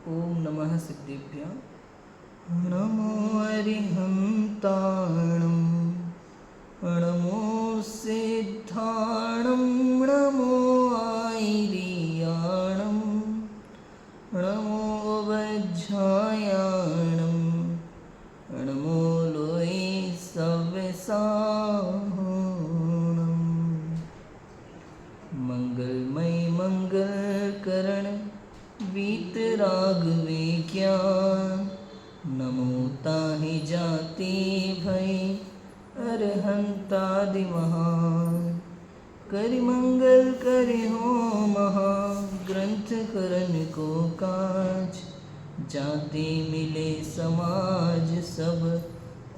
ओम नमः सिद्धेभ्यः। नमो अरिहन्ताणं नमो सिद्धाणं नमो आयर्याणं नमो वज्रायाणं नमो लोये सव्यसाहनम्। मंगलमय मंगलकरण वीतराग विज्ञान नमो ताहि जाति भय अरहंतादि महान। करि मंगल करे हो महा ग्रंथ करन को काज। जाति मिले समाज सब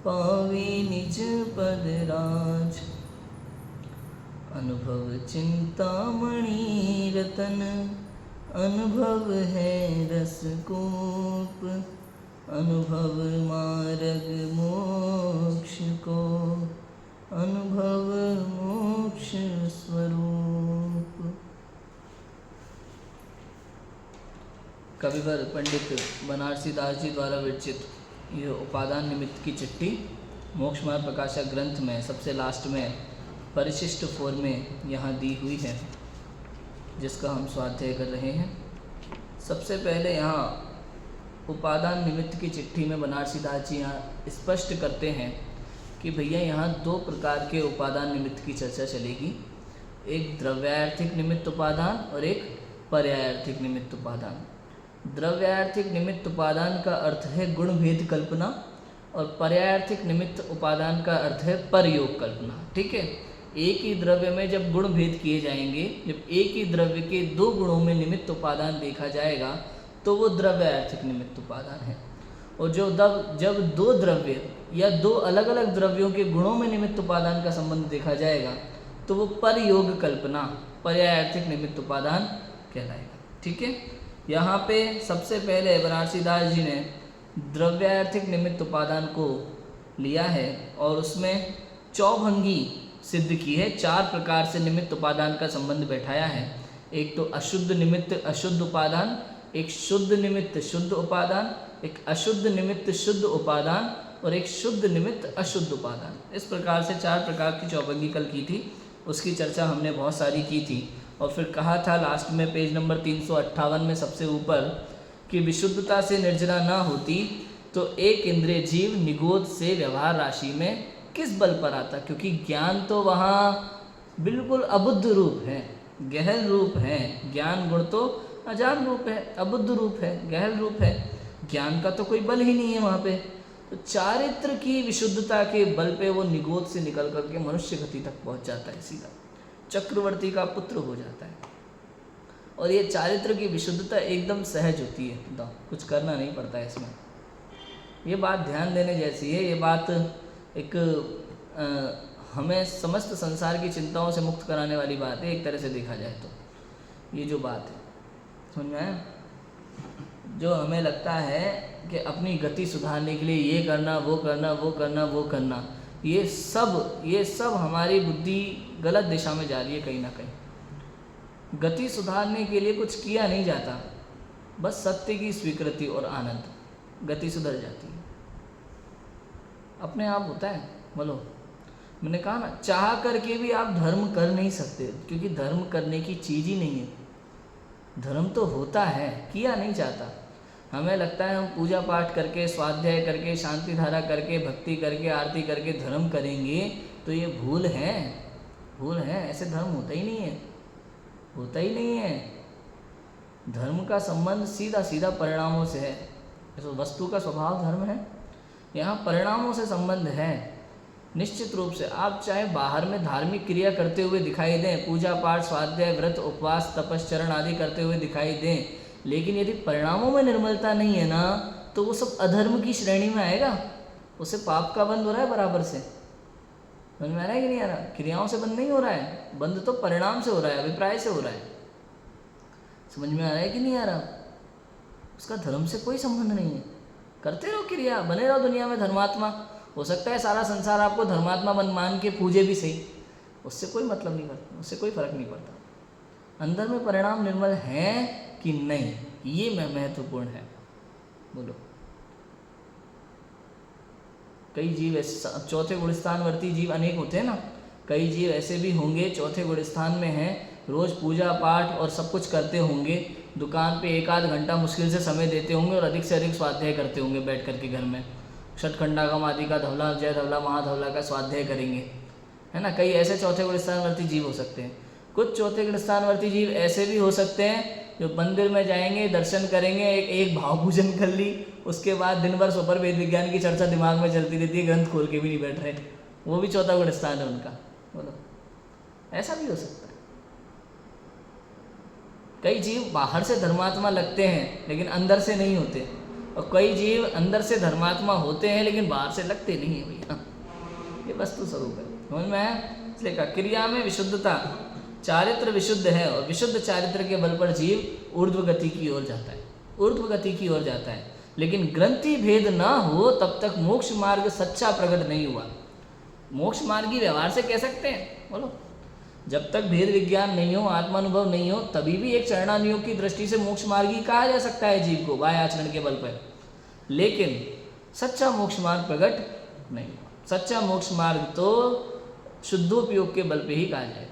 पावे निज पद राज। अनुभव चिंतामणि रतन अनुभव है रसकूप। अनुभव मार्ग मोक्ष को अनुभव मोक्ष स्वरूप। कविवर पंडित बनारसी दास जी द्वारा विरचित यह उपादान निमित्त की चिट्ठी मोक्ष मार्ग प्रकाशक ग्रंथ में सबसे लास्ट में परिशिष्ट फॉर्म में यहाँ दी हुई है, जिसका हम स्वाध्याय कर रहे हैं। सबसे पहले यहाँ उपादान निमित्त की चिट्ठी में बनारसी दास जी यहाँ स्पष्ट करते हैं कि भैया यहाँ दो प्रकार के उपादान निमित्त की चर्चा चलेगी। एक द्रव्यार्थिक निमित्त उपादान और एक पर्यायार्थिक निमित्त उपादान। द्रव्यार्थिक निमित्त उपादान का अर्थ है गुण भेद कल्पना और पर्यायार्थिक निमित्त उपादान का अर्थ है परयोग कल्पना। ठीक है, एक ही द्रव्य में जब गुण भेद किए जाएंगे, जब एक ही द्रव्य के दो गुणों में निमित्त उपादान देखा जाएगा तो वो द्रव्यार्थिक निमित्त उपादान है। और जब दो द्रव्य या दो अलग अलग द्रव्यों के गुणों में निमित्त उपादान का संबंध देखा जाएगा तो वो परयोग कल्पना पर्यायार्थिक निमित्त उपादान कहलाएगा। ठीक है, यहाँ पे सबसे पहले बनारसी दास जी ने द्रव्यार्थिक निमित्त उपादान को लिया है और उसमें चौभंगी सिद्ध की है। चार प्रकार से निमित्त उपादान का संबंध बैठाया है। एक तो अशुद्ध निमित्त अशुद्ध उपादान, एक शुद्ध निमित्त शुद्ध उपादान, एक अशुद्ध निमित्त शुद्ध उपादान और एक शुद्ध निमित्त अशुद्ध उपादान। इस प्रकार से चार प्रकार की चौभंगी कल की थी, उसकी चर्चा हमने बहुत सारी की थी। और फिर कहा था लास्ट में पेज नंबर 358 में सबसे ऊपर कि विशुद्धता से निर्जरा न होती तो एक इंद्रिय जीव निगोद से व्यवहार राशि में किस बल पर आता, क्योंकि ज्ञान तो वहाँ बिल्कुल अबुद्ध रूप है, गहल रूप है। ज्ञान गुण तो अजान रूप है, अबुद्ध रूप है, गहल रूप है। ज्ञान का तो कोई बल ही नहीं है वहाँ पे। तो चारित्र की विशुद्धता के बल पे वो निगोद से निकल करके मनुष्य गति तक पहुँच जाता है, सीधा चक्रवर्ती का पुत्र हो जाता है। और ये चारित्र की विशुद्धता एकदम सहज होती है, एकदम कुछ करना नहीं पड़ता है इसमें। ये बात ध्यान देने जैसी है। ये बात एक हमें समस्त संसार की चिंताओं से मुक्त कराने वाली बात है, एक तरह से देखा जाए तो। ये जो बात है, समझ में आया? जो हमें लगता है कि अपनी गति सुधारने के लिए ये करना वो करना वो करना वो करना, ये सब हमारी बुद्धि गलत दिशा में जा रही है कहीं ना कहीं। गति सुधारने के लिए कुछ किया नहीं जाता, बस सत्य की स्वीकृति और आनंद, गति सुधर जाती है अपने आप होता है। बोलो, मैंने कहा ना, चाह करके भी आप धर्म कर नहीं सकते, क्योंकि धर्म करने की चीज़ ही नहीं है। धर्म तो होता है, किया नहीं जाता। हमें लगता है हम पूजा पाठ करके, स्वाध्याय करके, शांति धारा करके, भक्ति करके, आरती करके धर्म करेंगे, तो ये भूल है, भूल है। ऐसे धर्म होता ही नहीं है, होता ही नहीं है। धर्म का संबंध सीधा सीधा परिणामों से है। तो वस्तु का स्वभाव धर्म है, यहाँ परिणामों से संबंध है। निश्चित रूप से आप चाहे बाहर में धार्मिक क्रिया करते हुए दिखाई दें, पूजा पाठ, स्वाध्याय, व्रत, उपवास, तपश्चरण आदि करते हुए दिखाई दें, लेकिन यदि परिणामों में निर्मलता नहीं है ना, तो वो सब अधर्म की श्रेणी में आएगा। उससे पाप का बंध हो रहा है बराबर से। समझ में आ रहा है कि नहीं आ रहा? क्रियाओं से बंद नहीं हो रहा है, बंद तो परिणाम से हो रहा है, अभिप्राय से हो रहा है। समझ में आ रहा है कि नहीं आ रहा? उसका धर्म से कोई संबंध नहीं है। करते रहो क्रिया, बने रहो दुनिया में धर्मात्मा। हो सकता है सारा संसार आपको धर्मात्मा मान के पूजे भी सही, उससे कोई मतलब नहीं करता, उससे कोई फर्क नहीं पड़ता। अंदर में परिणाम निर्मल हैं कि नहीं, ये महत्वपूर्ण है। बोलो। कई जीव ऐसे, चौथे गुणस्थानवर्ती जीव अनेक होते हैं ना, कई जीव ऐसे भी होंगे चौथे गुणस्थान में हैं, रोज पूजा पाठ और सब कुछ करते होंगे, दुकान पे 1 आध घंटा मुश्किल से समय देते होंगे और अधिक से अधिक स्वाध्याय करते होंगे बैठ करके घर में, षटखंडागम आदि का धवला, जय धवला, महाधवला का स्वाध्याय करेंगे, है ना। कई ऐसे चौथे गुणस्थानवर्ती जीव हो सकते हैं। कुछ चौथे गुणस्थानवर्ती जीव ऐसे भी हो सकते हैं जो मंदिर में जाएंगे, दर्शन करेंगे, एक भाव पूजन कर ली, उसके बाद दिन भर सुपर वेद विज्ञान की चर्चा दिमाग में चलती रहती है, ग्रंथ खोल के भी नहीं बैठ रहे, वो भी चौथा गुणस्थान है उनका। बोलो, ऐसा भी हो सकता है। कई जीव बाहर से धर्मात्मा लगते हैं लेकिन अंदर से नहीं होते, और कई जीव अंदर से धर्मात्मा होते हैं लेकिन बाहर से लगते नहीं है भैया। ये वस्तु स्वरूप है, समझ में आया। इसलिए कहा क्रिया में विशुद्धता, चारित्र विशुद्ध है और विशुद्ध चारित्र के बल पर जीव ऊर्ध्व गति की ओर जाता है, ऊर्ध्व गति की ओर जाता है। लेकिन ग्रंथि भेद ना हो तब तक मोक्ष मार्ग सच्चा प्रकट नहीं हुआ। मोक्ष मार्गी व्यवहार से कह सकते हैं, बोलो, जब तक भेद विज्ञान नहीं हो, आत्मानुभव नहीं हो, तभी भी एक चरणानुयोग की दृष्टि से मोक्ष मार्गी कहा जा सकता है जीव को, बाह्य आचरण के बल पर। लेकिन सच्चा मोक्ष मार्ग प्रकट नहीं हुआ। सच्चा मोक्ष मार्ग तो शुद्धोपयोग के बल पे ही कहा जाएगा।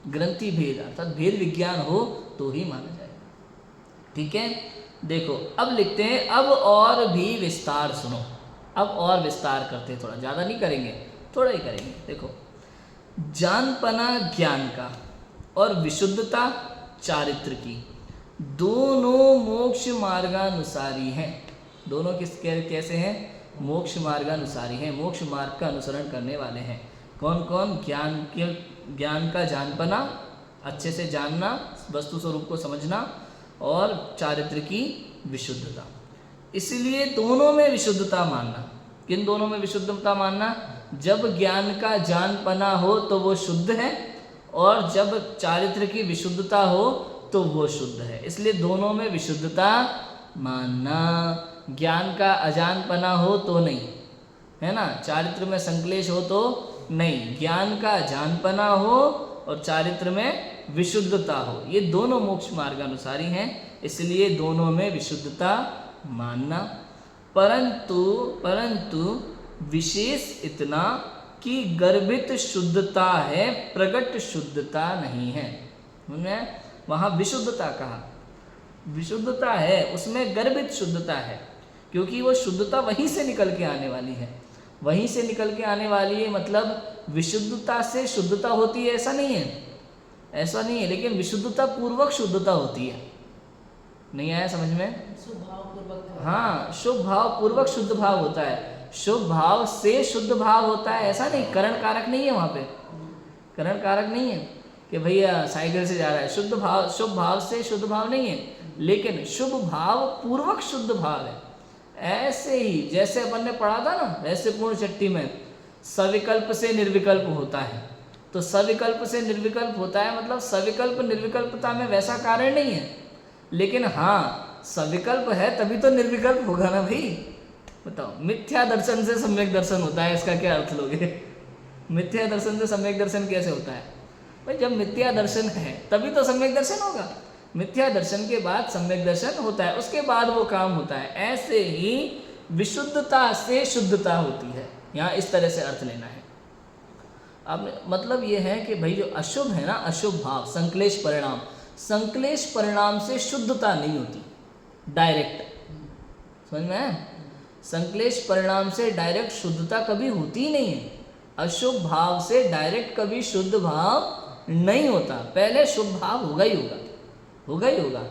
ग्रंथि भेद अर्थात भेद विज्ञान हो तो ही माना जाएगा। ठीक है, देखो अब लिखते हैं, अब और भी विस्तार सुनो। अब और विस्तार करते हैं, थोड़ा ज़्यादा नहीं करेंगे, थोड़ा ही करेंगे। देखो, जानपना ज्ञान का और विशुद्धता चारित्र की दोनों मोक्ष मार्गानुसारी हैं। दोनों कैसे हैं? मोक्ष मार्गानुसारी हैं, मोक्ष मार्ग का अनुसरण करने वाले हैं। कौन कौन? ज्ञान का जानपना, अच्छे से जानना, वस्तु स्वरूप को समझना, और चारित्र की विशुद्धता। इसलिए दोनों में विशुद्धता मानना। किन दोनों में विशुद्धता मानना? जब ज्ञान का जानपना हो तो वो शुद्ध है, और जब चारित्र की विशुद्धता हो तो वो शुद्ध है। इसलिए दोनों में विशुद्धता मानना। ज्ञान का अजानपना हो तो नहीं, है ना, चारित्र में संक्लेश हो तो नहीं, ज्ञान का जानपना हो और चारित्र में विशुद्धता हो, ये दोनों मोक्ष मार्गानुसारी हैं, इसलिए दोनों में विशुद्धता मानना। परंतु विशेष इतना कि गर्भित शुद्धता है, प्रकट शुद्धता नहीं है। वहाँ विशुद्धता कहा, विशुद्धता है, उसमें गर्भित शुद्धता है, क्योंकि वो शुद्धता वहीं से निकल के आने वाली है। वहीं से निकल के आने वाली है मतलब विशुद्धता से शुद्धता होती है, ऐसा नहीं है, ऐसा नहीं है, लेकिन विशुद्धता पूर्वक शुद्धता होती है। नहीं आया समझ में? शुभ भाव पूर्वक, हाँ, शुभ भाव पूर्वक शुद्ध भाव होता है, शुभ भाव से शुद्ध भाव होता है, ऐसा नहीं। करण कारक नहीं है वहाँ पे, करण कारक नहीं है कि भैया साइकिल से जा रहा है, शुद्ध भाव, शुभ भाव से शुद्ध भाव नहीं है, लेकिन शुभ भाव पूर्वक शुद्ध भाव है। ऐसे ही जैसे अपन ने पढ़ा था ना रहस्य पूर्ण चट्टी में, सविकल्प से निर्विकल्प होता है, तो सविकल्प से निर्विकल्प होता है मतलब सविकल्प निर्विकल्पता में वैसा कारण नहीं है, लेकिन हाँ सविकल्प है तभी तो निर्विकल्प होगा ना भाई। बताओ, मिथ्या दर्शन से सम्यक दर्शन होता है, इसका क्या अर्थ लोगे? मिथ्या दर्शन से सम्यक दर्शन कैसे होता है भाई? जब मिथ्या दर्शन है तभी तो सम्यक दर्शन होगा, मिथ्या दर्शन के बाद सम्यक दर्शन होता है, उसके बाद वो काम होता है। ऐसे ही विशुद्धता से शुद्धता होती है, यहाँ इस तरह से अर्थ लेना है। अब मतलब ये है कि भाई जो अशुभ है ना, अशुभ भाव, संक्लेश परिणाम, संक्लेश परिणाम से शुद्धता नहीं होती डायरेक्ट, समझ में आया? संक्लेश परिणाम से डायरेक्ट शुद्धता कभी होती ही नहीं है। अशुभ भाव से डायरेक्ट कभी शुद्ध भाव नहीं होता, पहले शुभ भाव होगा ही होगा, होगा ही होगा।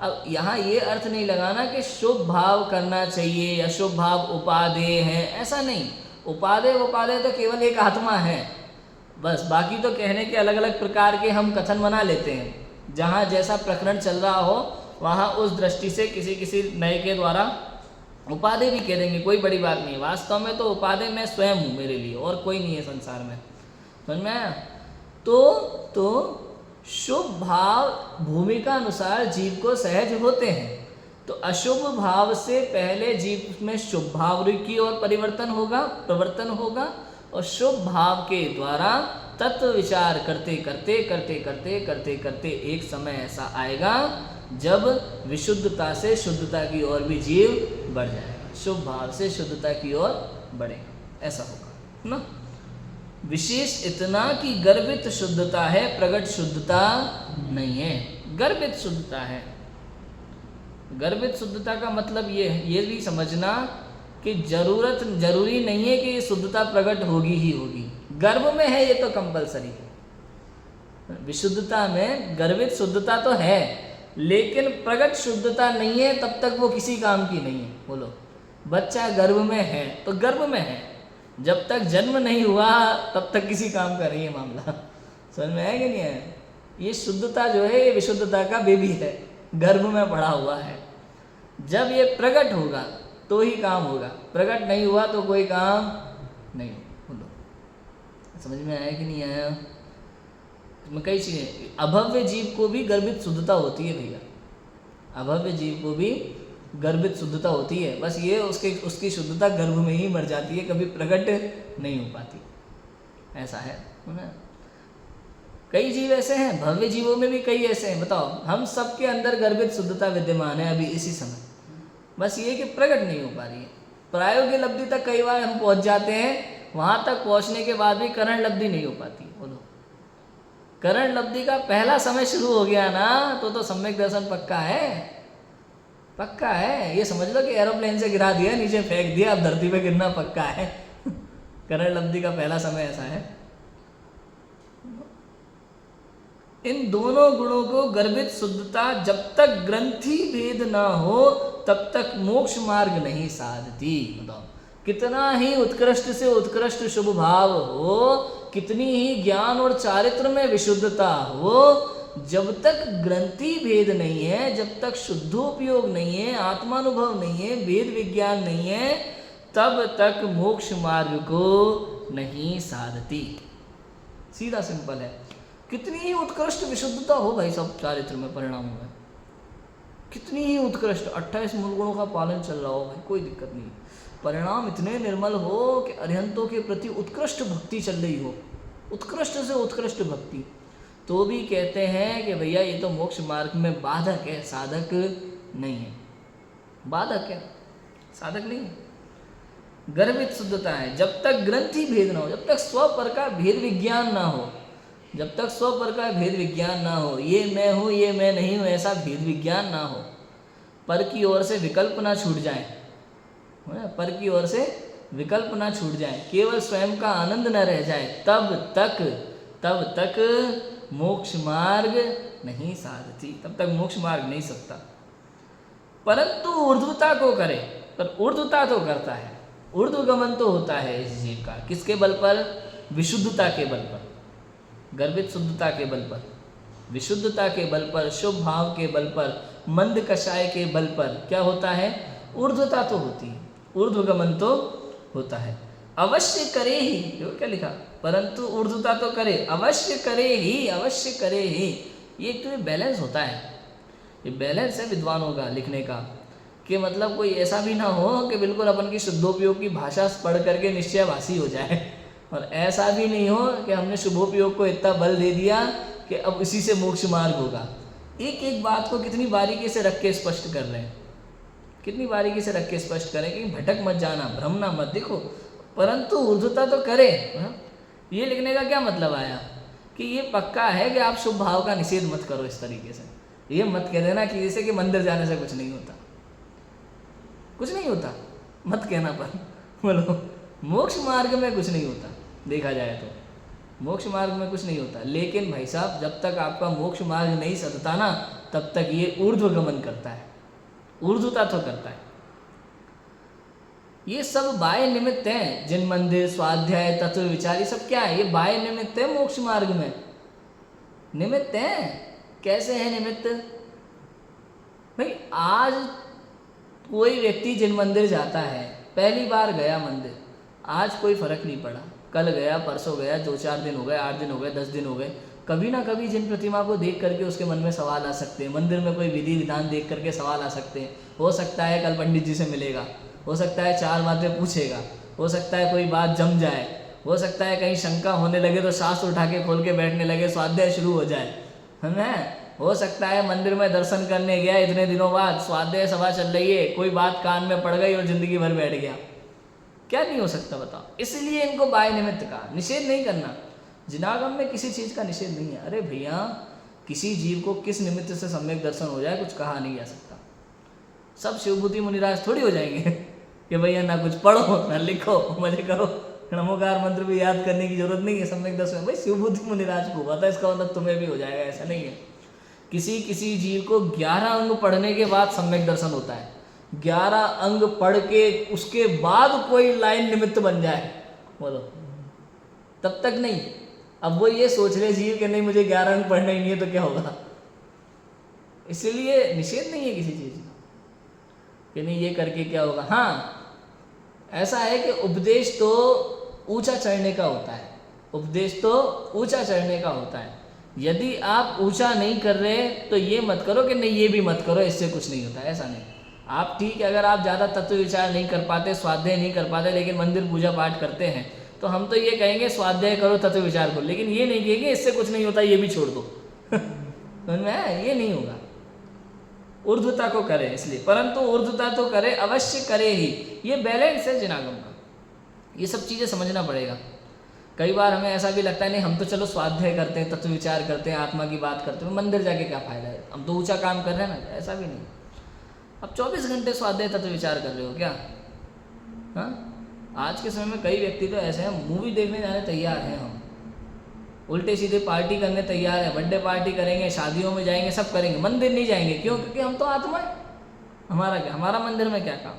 अब यहाँ ये अर्थ नहीं लगाना कि शुभ भाव करना चाहिए, अशुभ भाव उपादेय है, ऐसा नहीं। उपादेय तो केवल एक आत्मा है बस, बाकी तो कहने के अलग अलग प्रकार के हम कथन बना लेते हैं, जहाँ जैसा प्रकरण चल रहा हो वहाँ उस दृष्टि से किसी नए के द्वारा उपादेय भी कह देंगे, कोई बड़ी बात नहीं। वास्तव में तो उपादेय मैं स्वयं हूँ, मेरे लिए और कोई नहीं है संसार में, समझ में आया? तो शुभ भाव भूमिका अनुसार जीव को सहज होते हैं, तो अशुभ भाव से पहले जीव में शुभ भाव की ओर प्रवर्तन होगा, और शुभ भाव के द्वारा तत्व विचार करते एक समय ऐसा आएगा जब विशुद्धता से शुद्धता की ओर भी जीव बढ़ जाएगा, शुभ भाव से शुद्धता की ओर बढ़ेगा, ऐसा होगा ना। विशेष इतना कि गर्भित शुद्धता है, प्रकट शुद्धता नहीं है। गर्भित शुद्धता है, गर्भित शुद्धता का मतलब ये भी समझना कि जरूरी नहीं है कि ये शुद्धता प्रकट होगी ही होगी। गर्भ में है ये तो कंपलसरी है। विशुद्धता में गर्भित शुद्धता तो है, लेकिन प्रकट शुद्धता नहीं है, तब तक वो किसी काम की नहीं है। बोलो, बच्चा गर्भ में है तो गर्भ में है, जब तक जन्म नहीं हुआ तब तक किसी काम का नहीं है मामला। समझ में है कि नहीं है? ये शुद्धता जो है ये विशुद्धता का बेबी है, गर्भ में पड़ा हुआ है। जब ये प्रकट होगा तो ही काम होगा, प्रकट नहीं हुआ तो कोई काम नहीं। बोलो, समझ में आया कि नहीं आया? इसमें कई चीज़ें, अभव्य जीव को भी गर्भित शुद्धता होती है भैया, अभव्य जीव को भी गर्भित शुद्धता होती है, बस ये उसकी शुद्धता गर्भ में ही मर जाती है, कभी प्रकट नहीं हो पाती, ऐसा है ना। कई जीव ऐसे हैं, भव्य जीवों में भी कई ऐसे हैं। बताओ, हम सबके अंदर गर्भित शुद्धता विद्यमान है अभी इसी समय, बस ये कि प्रकट नहीं हो पा रही है। प्रायोगिक लब्धि तक कई बार हम पहुंच जाते हैं, वहां तक पहुंचने के बाद भी करण लब्धि नहीं हो पाती। बोलो, करण लब्धि का पहला समय शुरू हो गया ना तो सम्यक दर्शन पक्का है, पक्का है। ये समझ लो कि एरोप्लेन से गिरा दिया, नीचे फेंक दिया, अब धरती पे गिरना पक्का है। करण लब्धि का पहला समय ऐसा है। इन दोनों गुणों को गर्भित शुद्धता जब तक ग्रंथि भेद ना हो तब तक मोक्ष मार्ग नहीं साधती। बताओ, कितना ही उत्कृष्ट से उत्कृष्ट शुभ भाव हो, कितनी ही ज्ञान और चारित्र में विशुद्धता हो, जब तक ग्रंथि भेद नहीं है, जब तक शुद्धोपयोग नहीं है, आत्मानुभव नहीं है, वेद विज्ञान नहीं है, तब तक मोक्ष मार्ग को नहीं साधती। सीधा सिंपल है। कितनी ही उत्कृष्ट विशुद्धता हो भाई सब चारित्र में, परिणामों में कितनी ही उत्कृष्ट 28 मूल गुणों का पालन चल रहा हो भाई, कोई दिक्कत नहीं, परिणाम इतने निर्मल हो कि अरिहंतों के प्रति उत्कृष्ट भक्ति चल रही हो, उत्कृष्ट से उत्कृष्ट भक्ति, तो भी कहते हैं कि भैया ये तो मोक्ष मार्ग में बाधक है, साधक नहीं है। बाधक है, साधक नहीं है। गर्भित शुद्धता है, जब तक ग्रंथि भेद ना हो, जब तक स्वपर का भेद विज्ञान ना हो, जब तक स्वपर का भेद विज्ञान ना हो, ये मैं हूँ ये मैं नहीं हूँ ऐसा भेद विज्ञान ना हो, पर की ओर से विकल्प ना छूट जाए, पर की ओर से विकल्प ना छूट जाए, केवल स्वयं का आनंद न रह जाए, तब तक मोक्ष मार्ग नहीं साधती, तब तक मोक्ष मार्ग नहीं सकता। परंतु ऊर्ध्वता को करे, पर ऊर्ध्वता तो करता है, ऊर्ध्वगमन तो होता है इस जीव का, किसके बल पर? विशुद्धता के बल पर, गर्भित शुद्धता के बल पर, विशुद्धता के बल पर, शुभ भाव के बल पर, मंद कषाय के बल पर क्या होता है? ऊर्ध्वता तो होती है, ऊर्ध्वगमन तो होता है। अवश्य करे ही, देखो क्या लिखा, परंतु ऊर्ध्वता तो करे, अवश्य करे ही, अवश्य करे ही। ये एक तो बैलेंस होता है, ये बैलेंस है विद्वानों का लिखने का, कि मतलब कोई ऐसा भी ना हो कि बिल्कुल अपन की शुद्धोपयोग की भाषा पढ़ करके निश्चयवासी हो जाए, और ऐसा भी नहीं हो कि हमने शुभोपयोग को इतना बल दे दिया कि अब इसी से मोक्ष मार्ग होगा। एक एक बात को कितनी बारीकी से रख के स्पष्ट कर रहे हैं, कितनी बारीकी से रख के स्पष्ट करें कि भटक मत जाना, भ्रम ना मत। देखो, परंतु ऊर्ध्वता तो करे, ये लिखने का क्या मतलब आया कि ये पक्का है कि आप शुभ भाव का निषेध मत करो इस तरीके से। ये मत कह देना कि जैसे कि मंदिर जाने से कुछ नहीं होता, कुछ नहीं होता मत कहना, पर बोलो मोक्ष मार्ग में कुछ नहीं होता, देखा जाए तो मोक्ष मार्ग में कुछ नहीं होता। लेकिन भाई साहब, जब तक आपका मोक्ष मार्ग नहीं सधता ना, तब तक ये ऊर्ध्वगमन करता है, ऊर्ध्वता तो करता है। ये सब बाह्य निमित्त हैं, जिन मंदिर, स्वाध्याय, तत्व विचार, ये सब क्या है? ये बाह्य निमित्त है, मोक्ष मार्ग में निमित्त हैं। कैसे है निमित्त भाई? आज कोई व्यक्ति जिन मंदिर जाता है, पहली बार गया मंदिर, आज कोई फर्क नहीं पड़ा, कल गया, परसों गया, 2-4 दिन हो गए, 8 दिन हो गए, 10 दिन हो गए, कभी ना कभी जिन प्रतिमा को देख करके उसके मन में सवाल आ सकते हैं, मंदिर में कोई विधि विधान देख करके सवाल आ सकते हैं। हो सकता है कल पंडित जी से मिलेगा, हो सकता है 4 बातें पूछेगा, हो सकता है कोई बात जम जाए, हो सकता है कहीं शंका होने लगे तो शास्त्र उठा के खोल के बैठने लगे, स्वाध्याय शुरू हो जाए, है ना? हो सकता है मंदिर में दर्शन करने गया, इतने दिनों बाद स्वाध्याय सभा चल रही है, कोई बात कान में पड़ गई और जिंदगी भर बैठ गया। क्या नहीं हो सकता बताओ। इसलिए इनको बाह्य निमित्त का निषेध नहीं करना। जिनागम में किसी चीज का निषेध नहीं है। अरे भैया, किसी जीव को किस निमित्त से सम्यक दर्शन हो जाए कुछ कहा नहीं जा सकता। सब शिवभूति मुनिराज थोड़ी हो जाएंगे कि भैया ना कुछ पढ़ो ना लिखो, मजे करो, नमोकार मंत्र भी याद करने की जरूरत नहीं है सम्यक दर्शन। भाई शिवभूति मुनिराज को हुआ था, इसका मतलब तुम्हें भी हो जाएगा, ऐसा नहीं है। किसी किसी जीव को 11 अंग पढ़ने के बाद सम्यक दर्शन होता है। 11 अंग पढ़ के उसके बाद कोई लाइन निमित्त बन जाए, बोलो, तब तक नहीं। अब वो ये सोच रहे जीव कि नहीं मुझे 11 अंग पढ़ना ही नहीं है तो क्या होगा। इसलिए निषेध नहीं है किसी चीज का कि नहीं ये करके क्या होगा। हाँ, ऐसा है कि उपदेश तो ऊंचा चढ़ने का होता है, उपदेश तो ऊंचा चढ़ने का होता है। यदि आप ऊंचा नहीं कर रहे तो ये मत करो कि नहीं ये भी मत करो, इससे कुछ नहीं होता, ऐसा नहीं। आप ठीक है, अगर आप ज़्यादा तत्व विचार नहीं कर पाते, स्वाध्याय नहीं कर पाते, लेकिन मंदिर पूजा पाठ करते हैं, तो हम तो ये कहेंगे स्वाध्याय करो, तत्व विचार करो, लेकिन ये नहीं कहेंगे इससे कुछ नहीं होता, ये भी छोड़ दो। समझ में आया? ये नहीं होगा। ऊर्ध्वता को करे इसलिए, परंतु ऊर्ध्वता तो करे, अवश्य करे ही। ये बैलेंस है जिनागम का, ये सब चीज़ें समझना पड़ेगा। कई बार हमें ऐसा भी लगता है नहीं हम तो चलो स्वाध्याय करते हैं, तत्व विचार करते हैं, आत्मा की बात करते हैं, मंदिर जाके क्या फ़ायदा है, हम तो ऊंचा काम कर रहे हैं ना। ऐसा भी नहीं। अब 24 घंटे स्वाध्याय तत्व विचार कर रहे हो क्या? हाँ, आज के समय में कई व्यक्ति तो ऐसे हैं, मूवी देखने जाने तैयार हैं, हम उल्टे सीधे पार्टी करने तैयार है, बर्थडे पार्टी करेंगे, शादियों में जाएंगे, सब करेंगे, मंदिर नहीं जाएंगे। क्यों? क्योंकि हम तो आत्मा है, हमारा क्या, हमारा मंदिर में क्या काम।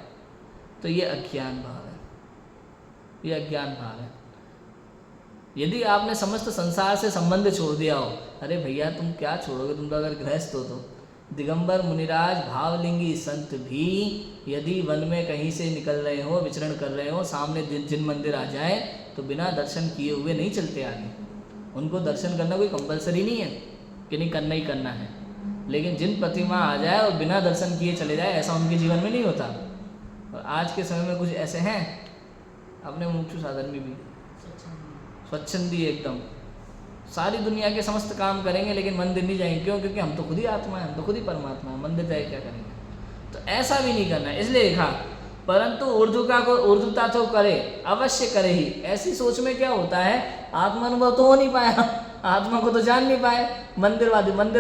तो ये अज्ञान भाव है, ये अज्ञान भाव है। यदि आपने समस्त संसार से संबंध छोड़ दिया हो, अरे भैया तुम क्या छोड़ोगे, तुम तो अगर गृहस्थ हो तो। दिगंबर मुनिराज भावलिंगी संत भी यदि वन में कहीं से निकल रहे हो, विचरण कर रहे हो, सामने जिन मंदिर आ जाए तो बिना दर्शन किए हुए नहीं चलते आगे। उनको दर्शन करना कोई कंपलसरी नहीं है कि नहीं करना ही करना है, लेकिन जिन प्रतिमा आ जाए और बिना दर्शन किए चले जाए, ऐसा उनके जीवन में नहीं होता। और आज के समय में कुछ ऐसे हैं, अपने मुख्य साधन में भी स्वच्छंदी एकदम, सारी दुनिया के समस्त काम करेंगे लेकिन मंदिर नहीं जाएंगे। क्यों? क्योंकि हम तो खुद ही आत्मा है, हम तो खुद ही परमात्मा है, मंदिर जाए क्या करेंगे। तो ऐसा भी नहीं करना है। इसलिए लिखा परंतु ऊर्ध्वता तो करे, अवश्य करे ही। ऐसी सोच में क्या होता है, आत्मा अनुभव तो हो नहीं पाया, आत्मा को तो जान नहीं पाए, मंदिर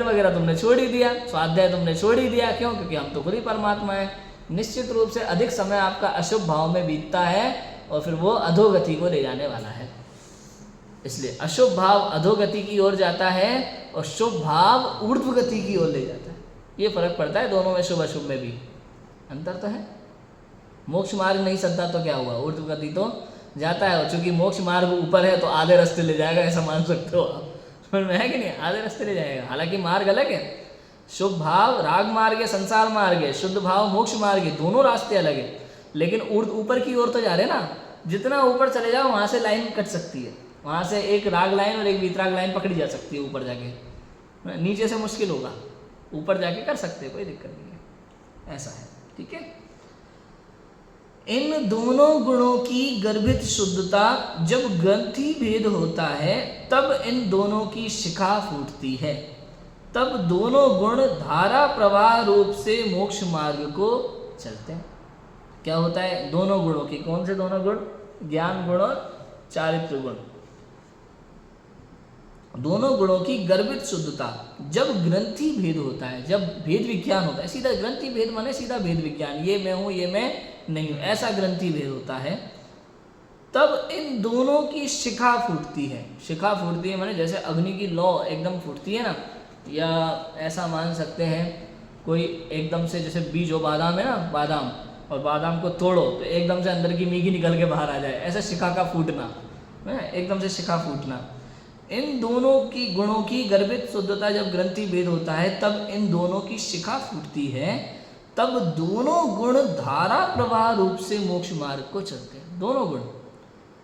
वगैरह तुमने छोड़ ही दिया, स्वाध्याय तुमने छोड़ ही दिया। क्यों? क्योंकि हम तो खुद ही परमात्मा है। निश्चित रूप से अधिक समय आपका अशुभ भाव में बीतता है और फिर वो अधोगति को ले जाने वाला है। इसलिए अशुभ भाव अधोगति की ओर जाता है और शुभ भाव ऊर्ध्वगति की ओर ले जाता है। ये फर्क पड़ता है दोनों में, शुभ अशुभ में भी अंतर तो है। मोक्ष मार्ग नहीं चलता तो क्या हुआ, ऊर्ध्वगति तो जाता है। और चूंकि मोक्ष मार्ग ऊपर है तो आधे रास्ते ले जाएगा, ऐसा मान सकते हो आप। समझ में है कि नहीं? आधे रास्ते ले जाएगा। हालांकि मार्ग अलग है, शुभ भाव राग मार्ग है, संसार मार्ग है, शुद्ध भाव मोक्ष मार्ग है, दोनों रास्ते अलग है। लेकिन ऊपर की ओर तो जा रहे ना, जितना ऊपर चले जाओ वहां से लाइन कट सकती है, वहां से एक राग लाइन और एक वीतराग लाइन पकड़ी जा सकती है ऊपर जाके। नीचे से मुश्किल होगा, ऊपर जाके कर सकते हैं, कोई दिक्कत नहीं है। ऐसा है, ठीक है। इन दोनों गुणों की गर्भित शुद्धता जब ग्रंथि भेद होता है तब इन दोनों की शिखा फूटती है, तब दोनों गुण धारा प्रवाह रूप से मोक्ष मार्ग को चलते हैं। क्या होता है? दोनों गुणों की, कौन से दोनों गुण? ज्ञान गुण और चारित्र गुण। दोनों गुणों की गर्भित शुद्धता जब ग्रंथि भेद होता है, जब भेद विज्ञान होता है, सीधा ग्रंथि भेद माने सीधा भेद विज्ञान, ये मैं हूं ये मैं नहीं हूं, ऐसा ग्रंथि भेद होता है, तब इन दोनों की शिखा फूटती है। शिखा फूटती है माने जैसे अग्नि की लौ एकदम फूटती है ना, या ऐसा मान सकते हैं कोई एकदम से, जैसे बीज हो बादाम है ना, बादाम, और बादाम को तोड़ो तो एकदम से अंदर की मीगी निकल के बाहर आ जाए, ऐसा शिखा का फूटना है, एकदम से शिखा फूटना। इन दोनों की गुणों की गर्भित शुद्धता जब ग्रंथि भेद होता है तब इन दोनों की शिखा फूटती है, तब दोनों गुण धारा प्रवाह रूप से मोक्ष मार्ग को चलते हैं। दोनों गुण,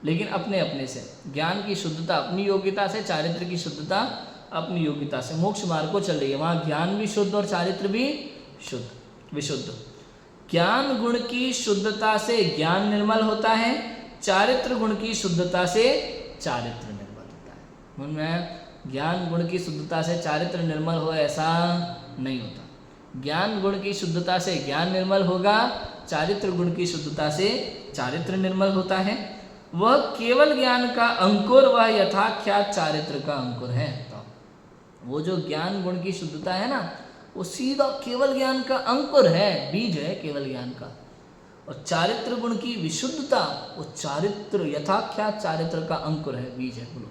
लेकिन अपने अपने से। ज्ञान की शुद्धता अपनी योग्यता से, चारित्र की शुद्धता अपनी योग्यता से मोक्ष मार्ग को चल रही है। वहाँ ज्ञान भी शुद्ध और चारित्र भी शुद्ध, विशुद्ध। ज्ञान गुण की शुद्धता से ज्ञान निर्मल होता है, चारित्र गुण की शुद्धता से चारित्र निर्मल होता है। ज्ञान गुण की शुद्धता से चारित्र निर्मल हो ऐसा नहीं होता। ज्ञान गुण की शुद्धता से ज्ञान निर्मल होगा, चारित्र गुण की शुद्धता से चारित्र निर्मल होता है। वह केवल ज्ञान का अंकुर, वह यथाख्यात चारित्र का अंकुर है। तो वो जो ज्ञान गुण की शुद्धता है ना, वो सीधा केवल ज्ञान का अंकुर है, बीज है केवल ज्ञान का। और चारित्र गुण की विशुद्धता, वो चारित्र यथाख्यात चारित्र का अंकुर है, बीज है। बोलो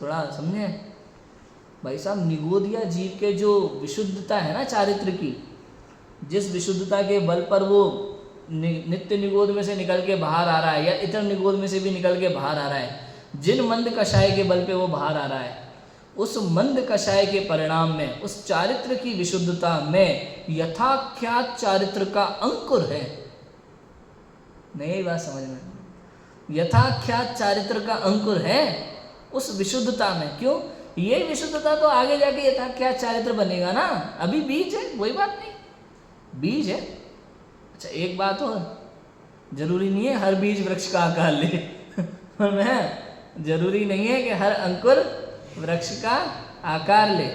थोड़ा समझे भाई साहब। निगोदिया जीव के जो विशुद्धता है ना चारित्र की, जिस विशुद्धता के बल पर वो नित्य निगोद में से निकल के बाहर आ रहा है, या इतर निगोद में से भी निकल के बाहर आ रहा है, जिन मंद कषाय के बल पे वो बाहर आ रहा है, उस मंद कषाय के परिणाम में, उस चारित्र की विशुद्धता में यथाख्यात चारित्र का अंकुर है। नई बात समझ में, यथाख्यात चारित्र का अंकुर है उस विशुद्धता में। क्यों? ये विशुद्धता तो आगे जाके यथाख्यात चारित्र बनेगा ना, अभी बीज है, कोई बात नहीं, बीज है। अच्छा एक बात और, जरूरी नहीं है हर बीज वृक्ष का आकार ले मैं जरूरी नहीं है कि हर अंकुर वृक्ष का आकार ले।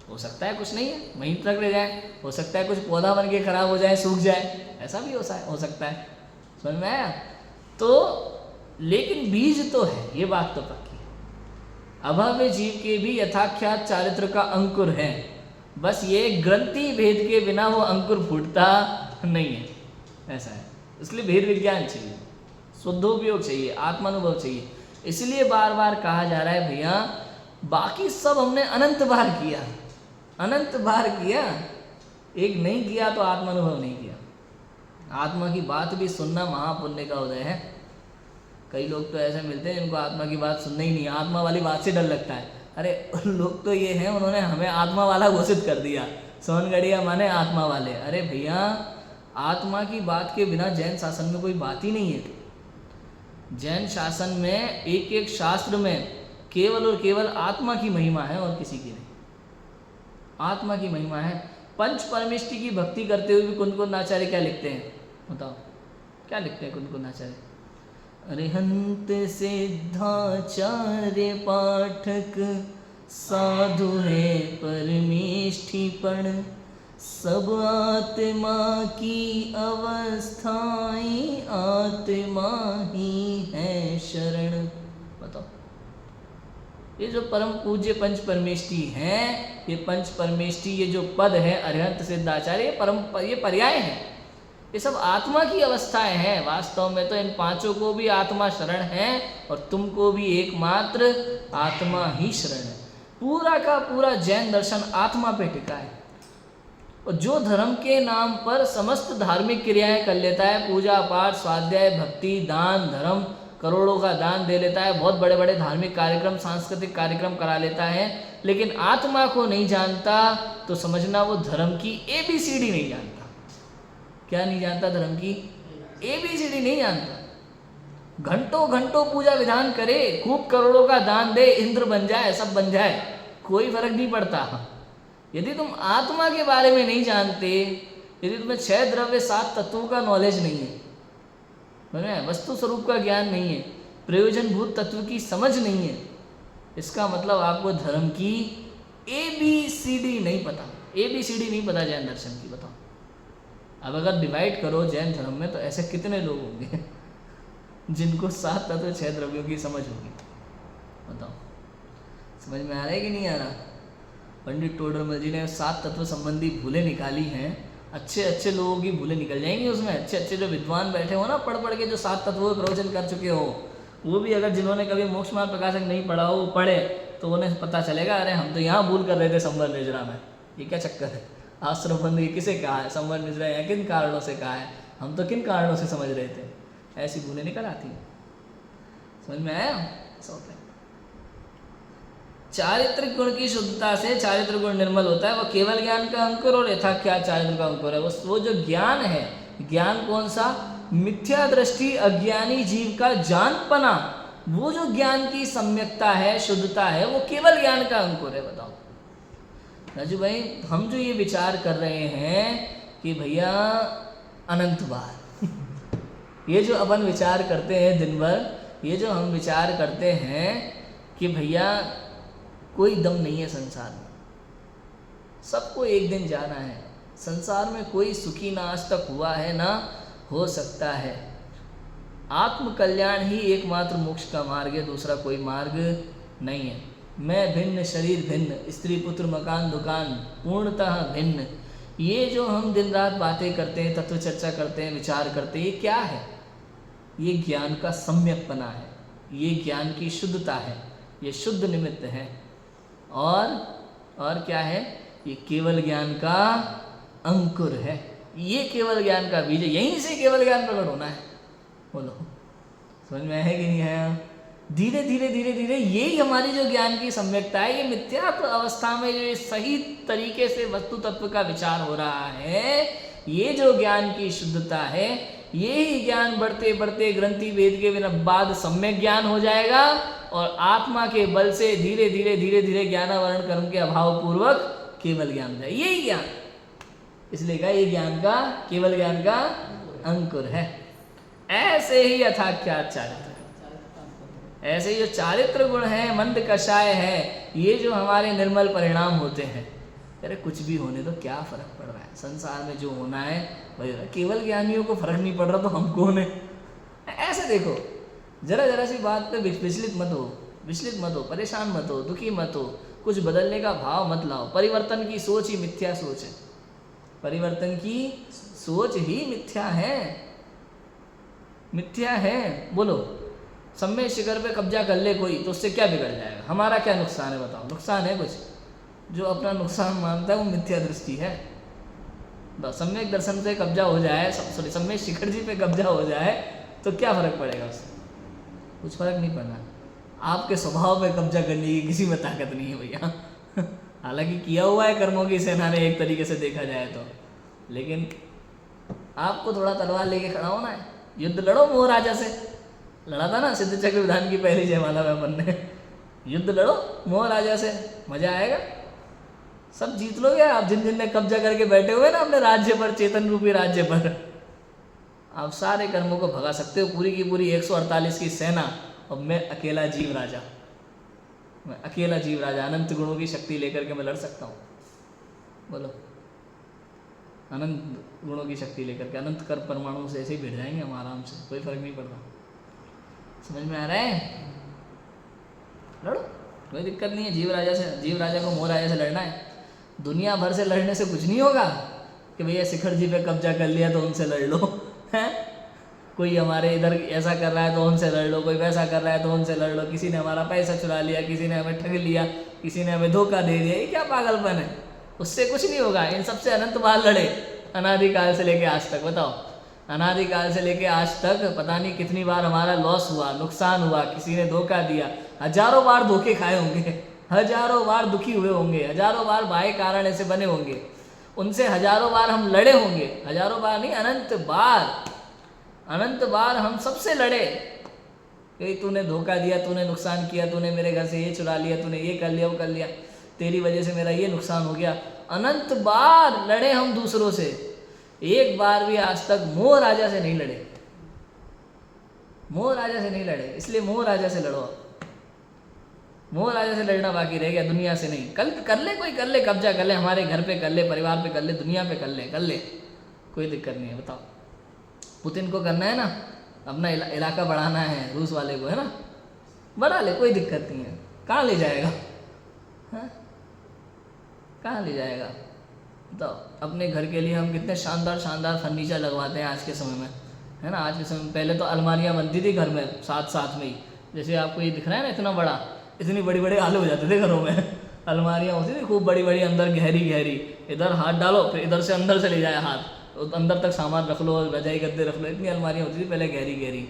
हो सकता है कुछ नहीं है वहीं तक रह जाए, हो सकता है कुछ पौधा बन के खराब हो जाए, सूख जाए, ऐसा भी हो सकता है। समझ में आया? तो लेकिन बीज तो है, ये बात तो पक्की है। अभव्य जीव के भी यथाख्यात चारित्र का अंकुर है, बस ये ग्रंथि भेद के बिना वो अंकुर फूटता नहीं है, ऐसा है। इसलिए भेद विज्ञान चाहिए, शुद्धोपयोग चाहिए, आत्मानुभव चाहिए। इसलिए बार बार कहा जा रहा है भैया, बाकी सब हमने अनंत बार किया, अनंत बार किया, एक नहीं किया तो आत्मानुभव नहीं किया। आत्मा की बात भी सुनना महापुण्य का उदय है। कई लोग तो ऐसे मिलते हैं जिनको आत्मा की बात सुनना ही नहीं, आत्मा वाली बात से डर लगता है। अरे लोग तो ये हैं, उन्होंने हमें आत्मा वाला घोषित कर दिया, सोनगढ़िया माने आत्मा वाले। अरे भैया, आत्मा की बात के बिना जैन शासन में कोई बात ही नहीं है। जैन शासन में एक एक शास्त्र में केवल और केवल आत्मा की महिमा है और किसी की नहीं। आत्मा की महिमा है। पंच परमेष्टि की भक्ति करते हुए भी कुंद आचार्य क्या लिखते हैं, बताओ क्या लिखते हैं कुंद आचार्य? अरिहंत सिद्धाचार्य पाठक साधु है परमेष्ठिपण, सब आत्मा की अवस्थाएं आत्मा ही है शरण। बताओ, ये जो परम पूज्य पंच परमेष्टि हैं, ये पंच परमेष्टि, ये जो पद है अरिहंत सिद्धाचार्य, ये पर्याय है, ये सब आत्मा की अवस्थाएं हैं। वास्तव में तो इन पांचों को भी आत्मा शरण है और तुमको भी एकमात्र आत्मा ही शरण है। पूरा का पूरा जैन दर्शन आत्मा पे टिका है। और जो धर्म के नाम पर समस्त धार्मिक क्रियाएं कर लेता है, पूजा पाठ स्वाध्याय भक्ति दान धर्म, करोड़ों का दान दे लेता है, बहुत बड़े बड़े धार्मिक कार्यक्रम सांस्कृतिक कार्यक्रम करा लेता है, लेकिन आत्मा को नहीं जानता, तो समझना वो धर्म की ABCD नहीं जानता। क्या नहीं जानता? धर्म की ABCD नहीं जानता। घंटों घंटों पूजा विधान करे, खूब करोड़ों का दान दे, इंद्र बन जाए, सब बन जाए, कोई फर्क नहीं पड़ता। यदि तुम आत्मा के बारे में नहीं जानते, यदि तुम्हें 6 द्रव्य 7 तत्वों का नॉलेज नहीं है, वस्तु स्वरूप का ज्ञान नहीं है, प्रयोजनभूत तत्व की समझ नहीं है, इसका मतलब आपको धर्म की ABCD नहीं पता। ABCD नहीं पता जैन दर्शन की। बताओ, अब अगर डिवाइड करो जैन धर्म में, तो ऐसे कितने लोग होंगे जिनको 7 तत्व 6 द्रव्यों की समझ होगी? बताओ, समझ में आ रहा है कि नहीं आ रहा? पंडित टोडरमल जी ने 7 तत्व संबंधी भूलें निकाली हैं। अच्छे अच्छे लोगों की भूलें निकल जाएंगी उसमें। अच्छे अच्छे जो विद्वान बैठे हो ना, पढ़ पढ़ के जो 7 तत्वों का प्रवचन कर चुके हो, वो भी अगर जिन्होंने कभी मोक्ष मार्ग प्रकाशक नहीं पढ़ा हो, वो पढ़े, तो उन्हें पता चलेगा, अरे हम तो यहाँ भूल कर रहे थे संवर निजरा में, ये क्या चक्कर है? आश्रम बंद ये किसे कहा है? संवर निजरा या किन कारणों से कहा है? हम तो किन कारणों से समझ रहे थे? ऐसी भूलें निकल आती हैं। समझ में आया? ऐसा होता है। चारित्रिक गुण की शुद्धता से चारित्र गुण निर्मल होता है। वो केवल ज्ञान का अंकुर और यथाख्यात चारित्र का अंकुर है। वो जो ज्ञान है, ज्ञान कौन सा? मिथ्या दृष्टि अज्ञानी जीव का जानपना, वो जो ज्ञान की सम्यकता है, शुद्धता है, वो केवल ज्ञान का अंकुर है। बताओ राजू भाई, हम जो ये विचार कर रहे हैं कि भैया अनंत बार ये जो अपन विचार करते हैं दिन भर, ये जो हम विचार करते हैं कि भैया कोई दम नहीं है संसार में, सबको एक दिन जाना है। संसार में कोई सुखी ना आज तक हुआ है ना हो सकता है। आत्म कल्याण ही एकमात्र मोक्ष का मार्ग है, दूसरा कोई मार्ग नहीं है। मैं भिन्न, शरीर भिन्न, स्त्री पुत्र मकान दुकान पूर्णतः भिन्न। ये जो हम दिन रात बातें करते हैं, तत्व चर्चा करते हैं, विचार करते हैं, ये क्या है? ये ज्ञान का सम्यकपना है, ये ज्ञान की शुद्धता है, ये शुद्ध निमित्त है। और क्या है? ये केवल ज्ञान का अंकुर है, ये केवल ज्ञान का बीज है। यहीं से केवल ज्ञान प्रकट होना है। बोलो समझ में है कि नहीं है? धीरे धीरे धीरे धीरे यही हमारी जो ज्ञान की सम्यकता है, ये मिथ्यात्व अवस्था में जो सही तरीके से वस्तु तत्व का विचार हो रहा है, ये जो ज्ञान की शुद्धता है, यही ज्ञान बढ़ते बढ़ते ग्रंथि वेद के बिना बाद सम्यक ज्ञान हो जाएगा और आत्मा के बल से धीरे धीरे धीरे धीरे ज्ञानावरण कर्म के अभाव पूर्वक केवल ज्ञान हो जाए। यही ज्ञान, इसलिए कहा ये ज्ञान का, केवल ज्ञान का अंकुर है। ऐसे ही यथाख्यात चारित्र, ऐसे जो चारित्र गुण है, मंद कषाय है, ये जो हमारे निर्मल परिणाम होते हैं, अरे कुछ भी होने तो क्या फर्क पड़ रहा है? संसार में जो होना है वही हो रहा है। केवल ज्ञानियों को फर्क नहीं पड़ रहा तो हम कौन है? ऐसे देखो, जरा जरा सी बात पे विचलित मत हो, परेशान मत हो, दुखी मत हो, कुछ बदलने का भाव मत लाओ। परिवर्तन की सोच ही मिथ्या सोच है, परिवर्तन की सोच ही मिथ्या है, मिथ्या है। बोलो सम्य शिखर पे कब्जा कर ले कोई तो उससे क्या बिगड़ जाएगा? हमारा क्या नुकसान है? बताओ, नुकसान है कुछ? जो अपना नुकसान मानता है वो मिथ्या दृष्टि है। बस सम्यक दर्शन से कब्जा हो जाए, सॉरी सम्यक शिखर जी पे कब्जा हो जाए तो क्या फर्क पड़ेगा उससे? कुछ फर्क नहीं पड़ना। आपके स्वभाव पे कब्जा करने की किसी में ताकत नहीं है भैया। हालांकि किया हुआ है कर्मों की सेना ने, एक तरीके से देखा जाए तो, लेकिन आपको थोड़ा तलवार लेके खड़ा होना है। युद्ध लड़ो मोह राजा से, लड़ा था ना सिद्ध चक्र विधान की पहली जयमाला में अपन ने। युद्ध लड़ो मोह राजा से, मजा आएगा, सब जीत लोगे आप। जिन जिन ने कब्जा करके बैठे हुए ना अपने राज्य पर, चेतन रूपी राज्य पर, आप सारे कर्मों को भगा सकते हो, पूरी की पूरी 148 की सेना। और मैं अकेला जीव राजा, मैं अकेला जीव राजा अनंत गुणों की शक्ति लेकर के मैं लड़ सकता हूँ। बोलो, अनंत गुणों की शक्ति लेकर के अनंत कर परमाणु से ऐसे ही भिड़ जाएंगे हम आराम से, कोई फर्क नहीं पड़ता। समझ में आ रहा है? लड़ो, कोई दिक्कत नहीं है। जीव राजा को मोह राजा से लड़ना है। दुनिया भर से लड़ने से कुछ नहीं होगा कि भैया शिखर जी पे कब्जा कर लिया तो उनसे लड़ लो, हैं? कोई हमारे इधर ऐसा कर रहा है तो उनसे लड़ लो, कोई वैसा कर रहा है तो उनसे लड़ लो, किसी ने हमारा पैसा चुरा लिया, किसी ने हमें ठग लिया, किसी ने हमें धोखा दे दिया, ये क्या पागलपन है? उससे कुछ नहीं होगा। इन सबसे अनंत बार लड़े, अनादिकाल से लेके आज तक। बताओ, अनादिकाल से लेके आज तक पता नहीं कितनी बार हमारा लॉस हुआ, नुकसान हुआ, किसी ने धोखा दिया, हजारों बार धोखे खाए होंगे, हजारों बार दुखी हुए होंगे, हजारों बार बाह्य कारण ऐसे बने होंगे, उनसे हजारों बार हम लड़े होंगे। हजारों बार नहीं, अनंत बार हम सबसे लड़े कि तूने धोखा दिया, तूने नुकसान किया, तूने मेरे घर से ये चुरा लिया, तूने ये कर लिया, वो कर लिया, तेरी वजह से मेरा ये नुकसान हो गया। अनंत बार लड़े हम दूसरों से, एक बार भी आज तक मोह राजा से नहीं लड़े, मोह राजा से नहीं लड़े। इसलिए मोह राजा से लड़ो, मोह राजा से लड़ना बाकी रह गया, दुनिया से नहीं। कल कर ले, कोई कर ले, कब्जा कर ले, हमारे घर पे कर ले, परिवार पे कर ले, दुनिया पे कर ले, कोई दिक्कत नहीं है। बताओ, पुतिन को करना है ना, अपना इलाका बढ़ाना है, रूस वाले को, है ना, बढ़ा ले, कोई दिक्कत नहीं है। कहाँ ले जाएगा? हाँ, कहाँ ले जाएगा? बताओ, अपने घर के लिए हम कितने शानदार शानदार फर्नीचर लगवाते हैं आज के समय में, है ना। आज के समय में पहले तो अलमारियाँ बनती थी घर में साथ में ही, जैसे आपको ये दिख रहा है ना, इतना बड़ा, इतनी बड़ी बड़ी आलू हो जाते थे घरों में। अलमारियाँ होती थी खूब बड़ी बड़ी, अंदर गहरी, इधर हाथ डालो, फिर इधर से अंदर से ले जाए हाथ, तो अंदर तक सामान रख लो, रजाई गद्दे रख लो, इतनी अलमारियाँ होती थी पहले गहरी।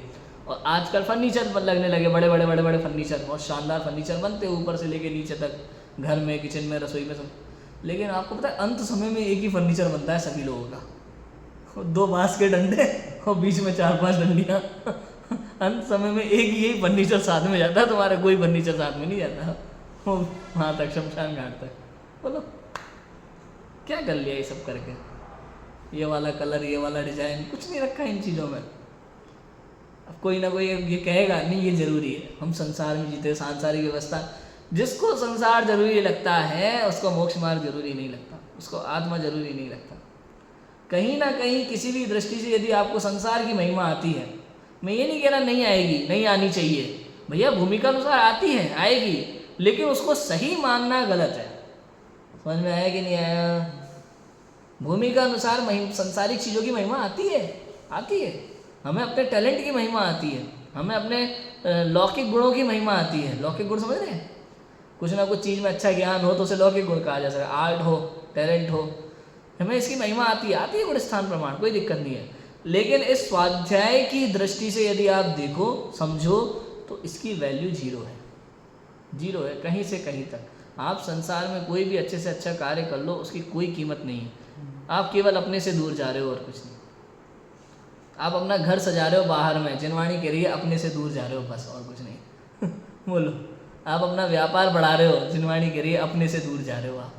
और आजकल फर्नीचर पर लगने लगे, बड़े फर्नीचर, बहुत शानदार फर्नीचर बनते हैं ऊपर से लेके नीचे तक, घर में, किचन में, रसोई में, सब। लेकिन आपको पता है अंत समय में एक ही फर्नीचर बनता है सभी लोगों का, 2 बांस के डंडे और बीच में 4-5 डंडियाँ। अंत समय में एक ही फर्नीचर साथ में जाता है, तुम्हारा कोई फर्नीचर साथ में नहीं जाता, वो वहाँ तक शमशान घाट तक। बोलो क्या कर लिया ये सब करके? ये वाला कलर, ये वाला डिजाइन, कुछ नहीं रखा इन चीज़ों में। अब कोई ना कोई ये कहेगा नहीं ये जरूरी है, हम संसार में जीते, सांसारिक व्यवस्था। जिसको संसार जरूरी लगता है उसको मोक्ष मार्ग जरूरी नहीं लगता, उसको आत्मा जरूरी नहीं लगता। कहीं ना कहीं किसी भी दृष्टि से यदि आपको संसार की महिमा आती है, मैं ये नहीं कह रहा नहीं आएगी, नहीं आनी चाहिए भैया, भूमिका अनुसार आती है, आएगी, लेकिन उसको सही मानना गलत है। समझ में आया कि नहीं आया? भूमिका अनुसार संसारिक चीज़ों की महिमा आती है, आती है। हमें अपने टैलेंट की महिमा आती है, हमें अपने लौकिक गुणों की महिमा आती है। लौकिक गुण समझ रहे हैं? कुछ ना कुछ चीज़ में अच्छा ज्ञान हो तो उसे लौकिक गुण कहा जा सकता है। आर्ट हो, टैलेंट हो, हमें इसकी महिमा आती है गुण स्थान प्रमाण, कोई दिक्कत नहीं है। लेकिन इस स्वाध्याय की दृष्टि से यदि आप देखो, समझो, तो इसकी वैल्यू जीरो है, जीरो है कहीं से कहीं तक। आप संसार में कोई भी अच्छे से अच्छा कार्य कर लो, उसकी कोई कीमत नहीं है। आप केवल अपने से दूर जा रहे हो और कुछ नहीं। आप अपना घर सजा रहे हो बाहर में, जिनवाणी कह रही है अपने से दूर जा रहे हो, बस और कुछ नहीं। बोलो, आप अपना व्यापार बढ़ा रहे हो, जिनवाणी कह रही है अपने से दूर जा रहे हो। आप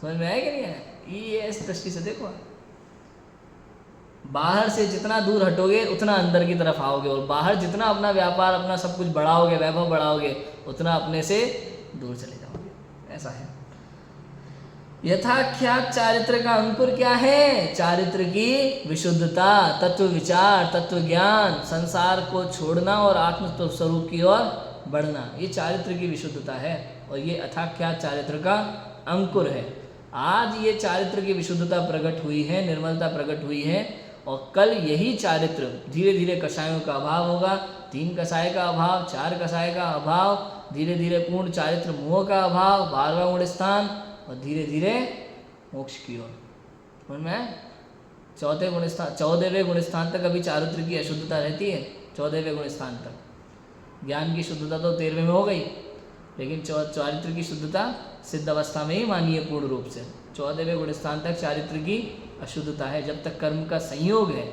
समझ में आया कि नहीं आया? ये इस दृष्टि से देखो, बाहर से जितना दूर हटोगे उतना अंदर की तरफ आओगे, और बाहर जितना अपना व्यापार, अपना सब कुछ बढ़ाओगे, वैभव बढ़ाओगे, उतना अपने से दूर चले जाओगे। ऐसा है। यथाख्यात चारित्र का अंकुर क्या है? चारित्र की विशुद्धता, तत्व विचार, तत्व ज्ञान, संसार को छोड़ना और आत्म स्वरूप की ओर बढ़ना, ये चारित्र की विशुद्धता है, और ये अथाख्यात चारित्र का अंकुर है। आज ये चारित्र की विशुद्धता प्रकट हुई है, निर्मलता प्रकट हुई है, और कल यही चारित्र धीरे धीरे कषायों का अभाव होगा। 3 कषाय का अभाव, 4 कषाय का अभाव, धीरे धीरे पूर्ण चारित्र मोह का अभाव, 12वां गुण स्थान, और धीरे धीरे मोक्ष की ओर। समझ में? 14वें गुण स्थान तक अभी चारित्र की अशुद्धता रहती है। 14वें गुण स्थान तक ज्ञान की शुद्धता तो 13वें में हो गई, लेकिन चारित्र की शुद्धता सिद्ध अवस्था में ही मानिए पूर्ण रूप से। 14वें गुण स्थान तक चारित्र की अशुद्धता है। जब तक कर्म का संयोग है,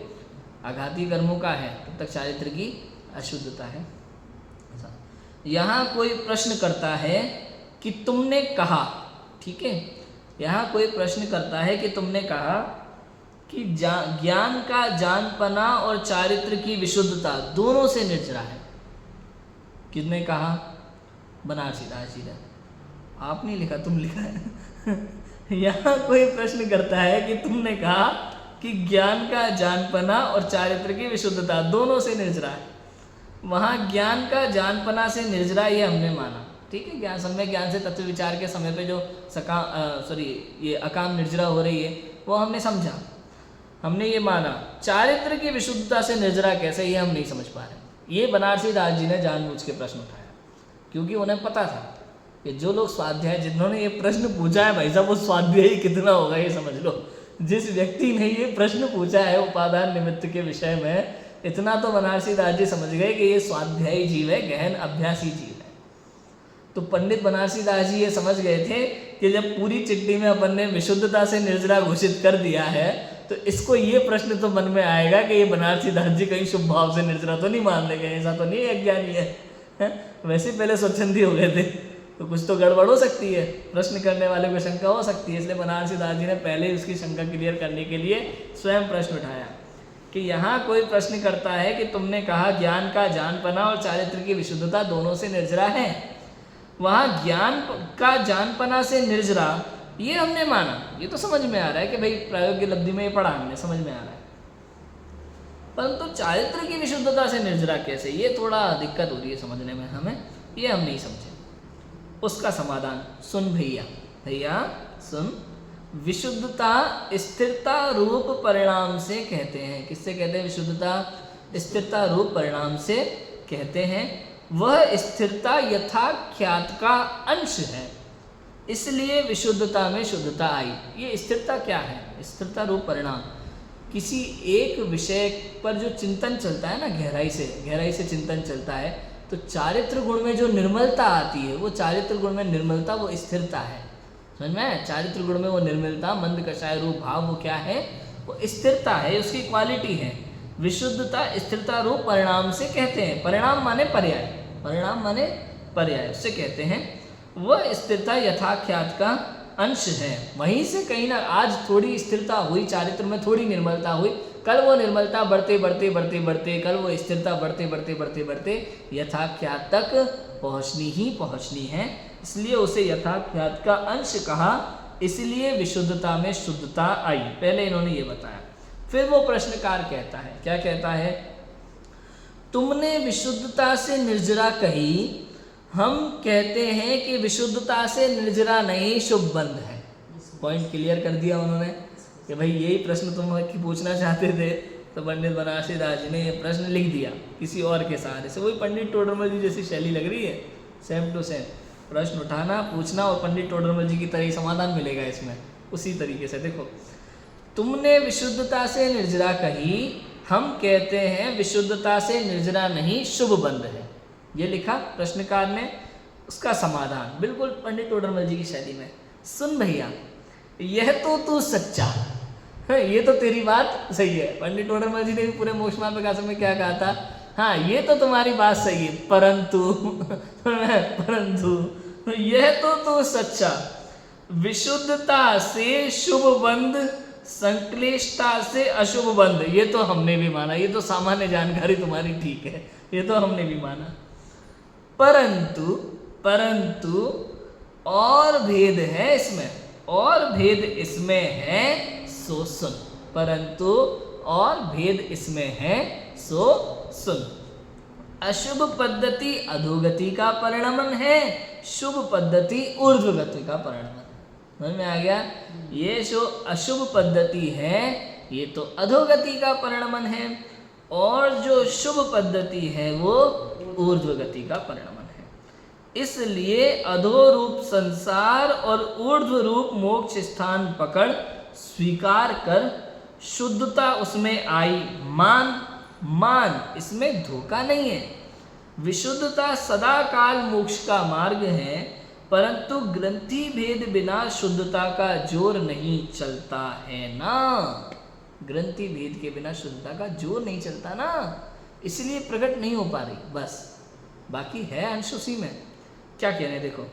आघाती कर्मों का है, तब तक चारित्र की अशुद्धता है। यहाँ कोई प्रश्न करता है कि तुमने कहा, ठीक है, यहाँ कोई प्रश्न करता है कि तुमने कहा कि ज्ञान का जानपना और चारित्र की विशुद्धता दोनों से निर्जरा है। किसने कहा? बनारसी दास जी ने। आप नहीं लिखा, तुम लिखा है। यहाँ कोई प्रश्न करता है कि तुमने कहा कि ज्ञान का जानपना और चारित्र की विशुद्धता दोनों से निर्जरा है। वहाँ ज्ञान का जानपना से निर्जरा ये हमने माना, ठीक है। ज्ञान सम्यक ज्ञान से तत्व विचार के समय पे जो ये अकाम निर्जरा हो रही है वो हमने समझा, हमने ये माना। चारित्र की विशुद्धता से निर्जरा कैसे, ये हम नहीं समझ पा रहे। ये बनारसी दास जी ने जानबूझ के प्रश्न उठाया, क्योंकि उन्हें पता था कि जो लोग स्वाध्याय, जिन्होंने ये प्रश्न पूछा है, भाई साहब वो स्वाध्यायी कितना होगा ये समझ लो। जिस व्यक्ति ने ये प्रश्न पूछा है उपादान निमित्त के विषय में, इतना तो बनारसी दास जी समझ गए कि ये स्वाध्यायी जीव है, गहन अभ्यासी जीव है। तो पंडित बनारसी दास जी ये समझ गए थे कि जब पूरी चिट्ठी में अपन ने विशुद्धता से निर्जरा घोषित कर दिया है, तो इसको ये प्रश्न तो मन में आएगा कि ये बनारसी दास जी कहीं शुभ भाव से निर्जरा तो नहीं मान लेंगे, ऐसा तो नहीं अज्ञानी है? वैसे पहले स्वच्छंदी हो गए थे, तो कुछ तो गड़बड़ हो सकती है, प्रश्न करने वाले को शंका हो सकती है। इसलिए बनारसी दास जी ने पहले ही उसकी शंका क्लियर करने के लिए स्वयं प्रश्न उठाया कि यहाँ कोई प्रश्न करता है कि तुमने कहा ज्ञान का जानपना और चारित्र की विशुद्धता दोनों से निर्जरा है। वहाँ ज्ञान का जानपना से निर्जरा ये हमने माना, ये तो समझ में आ रहा है कि भाई प्रायोगिक लब्धि में ये पढ़ा हमने, समझ में आ रहा है। परंतु चारित्र की विशुद्धता से निर्जरा कैसे, ये थोड़ा दिक्कत हो रही है समझने में हमें, ये हम नहीं समझे। उसका समाधान सुन भैया, भैया सुन। विशुद्धता स्थिरता रूप परिणाम से कहते हैं। किससे कहते हैं? विशुद्धता स्थिरता रूप परिणाम से कहते हैं। वह स्थिरता यथाख्यात का अंश है, इसलिए विशुद्धता में शुद्धता आई। ये स्थिरता क्या है? स्थिरता रूप परिणाम, किसी एक विषय पर जो चिंतन चलता है ना, गहराई से चिंतन चलता है, तो चारित्र गुण में जो निर्मलता आती है, वो चारित्र गुण में निर्मलता, वो स्थिरता है। समझ में? चारित्र गुण में वो निर्मलता, मंद कषाय रूप भाव, वो क्या है? वो स्थिरता है, उसकी क्वालिटी है। विशुद्धता स्थिरता रूप परिणाम से कहते हैं। परिणाम माने पर्याय, परिणाम माने पर्याय, उससे कहते हैं। वह स्थिरता यथाख्यात का अंश है। वहीं से कहीं ना आज थोड़ी स्थिरता हुई, चारित्र में थोड़ी निर्मलता हुई, कल वो निर्मलता बढ़ते बढ़ते बढ़ते बढ़ते, कल वो स्थिरता बढ़ते बढ़ते बढ़ते बढ़ते यथाख्यात तक पहुँचनी है। इसलिए उसे यथाख्यात का अंश कहा, इसलिए विशुद्धता में शुद्धता आई। पहले इन्होंने ये बताया। फिर वो प्रश्नकार कहता है, क्या कहता है, तुमने विशुद्धता से निर्जरा कही, हम कहते हैं कि विशुद्धता से निर्जरा नहीं, शुभ बंध है। पॉइंट क्लियर कर दिया उन्होंने कि भाई यही प्रश्न तुम पूछना चाहते थे, तो पंडित बनारसी दास जी ने ये प्रश्न लिख दिया किसी और के सहारे से। वही पंडित टोडरमल जी जैसी शैली लग रही है, सेम टू सेम, प्रश्न उठाना, पूछना और पंडित टोडरमल जी की तरह ही समाधान मिलेगा इसमें, उसी तरीके से। देखो, तुमने विशुद्धता से निर्जरा कही, हम कहते हैं विशुद्धता से निर्जरा नहीं, शुभ बंध है। ये लिखा प्रश्नकार ने। उसका समाधान बिल्कुल पंडित टोडरमल जी की शैली में, सुन भैया, यह तो तू सच्चा है, ये तो तेरी बात सही है। पंडित टोडरमल जी ने भी पूरे मोक्ष मार्ग प्रकाशन में क्या कहा था, हाँ ये तो तुम्हारी बात सही है, परंतु यह तो तू सच्चा, विशुद्धता से शुभ बंध, संक्लिष्टता से अशुभ बंध, ये तो हमने भी माना, ये तो सामान्य जानकारी तुम्हारी ठीक है, ये तो हमने भी माना। परंतु और भेद है इसमें, और भेद इसमें है सो सुन। परंतु और भेद इसमें है सो सुन। अशुभ पद्धति अधोगति का परिणमन है, शुभ पद्धति ऊर्ध्वगति का परिणमन। समझ में आ गया? ये जो अशुभ पद्धति है ये तो अधोगति का परिणमन है, और जो शुभ पद्धति है वो ऊर्ध्वगति का परिणमन है। इसलिए अधो रूप संसार और ऊर्ध्व रूप मोक्ष स्थान पकड़ स्वीकार कर शुद्धता उसमें आई, मान इसमें धोखा नहीं है। विशुद्धता सदा काल मोक्ष का मार्ग है, परंतु ग्रंथि भेद बिना शुद्धता का जोर नहीं चलता है ना। ग्रंथि भेद के बिना शुद्धता का जोर नहीं चलता ना, इसलिए प्रकट नहीं हो पा रही, बस। बाकी है अंश उसी में। क्या कह रहे हैं, देखो,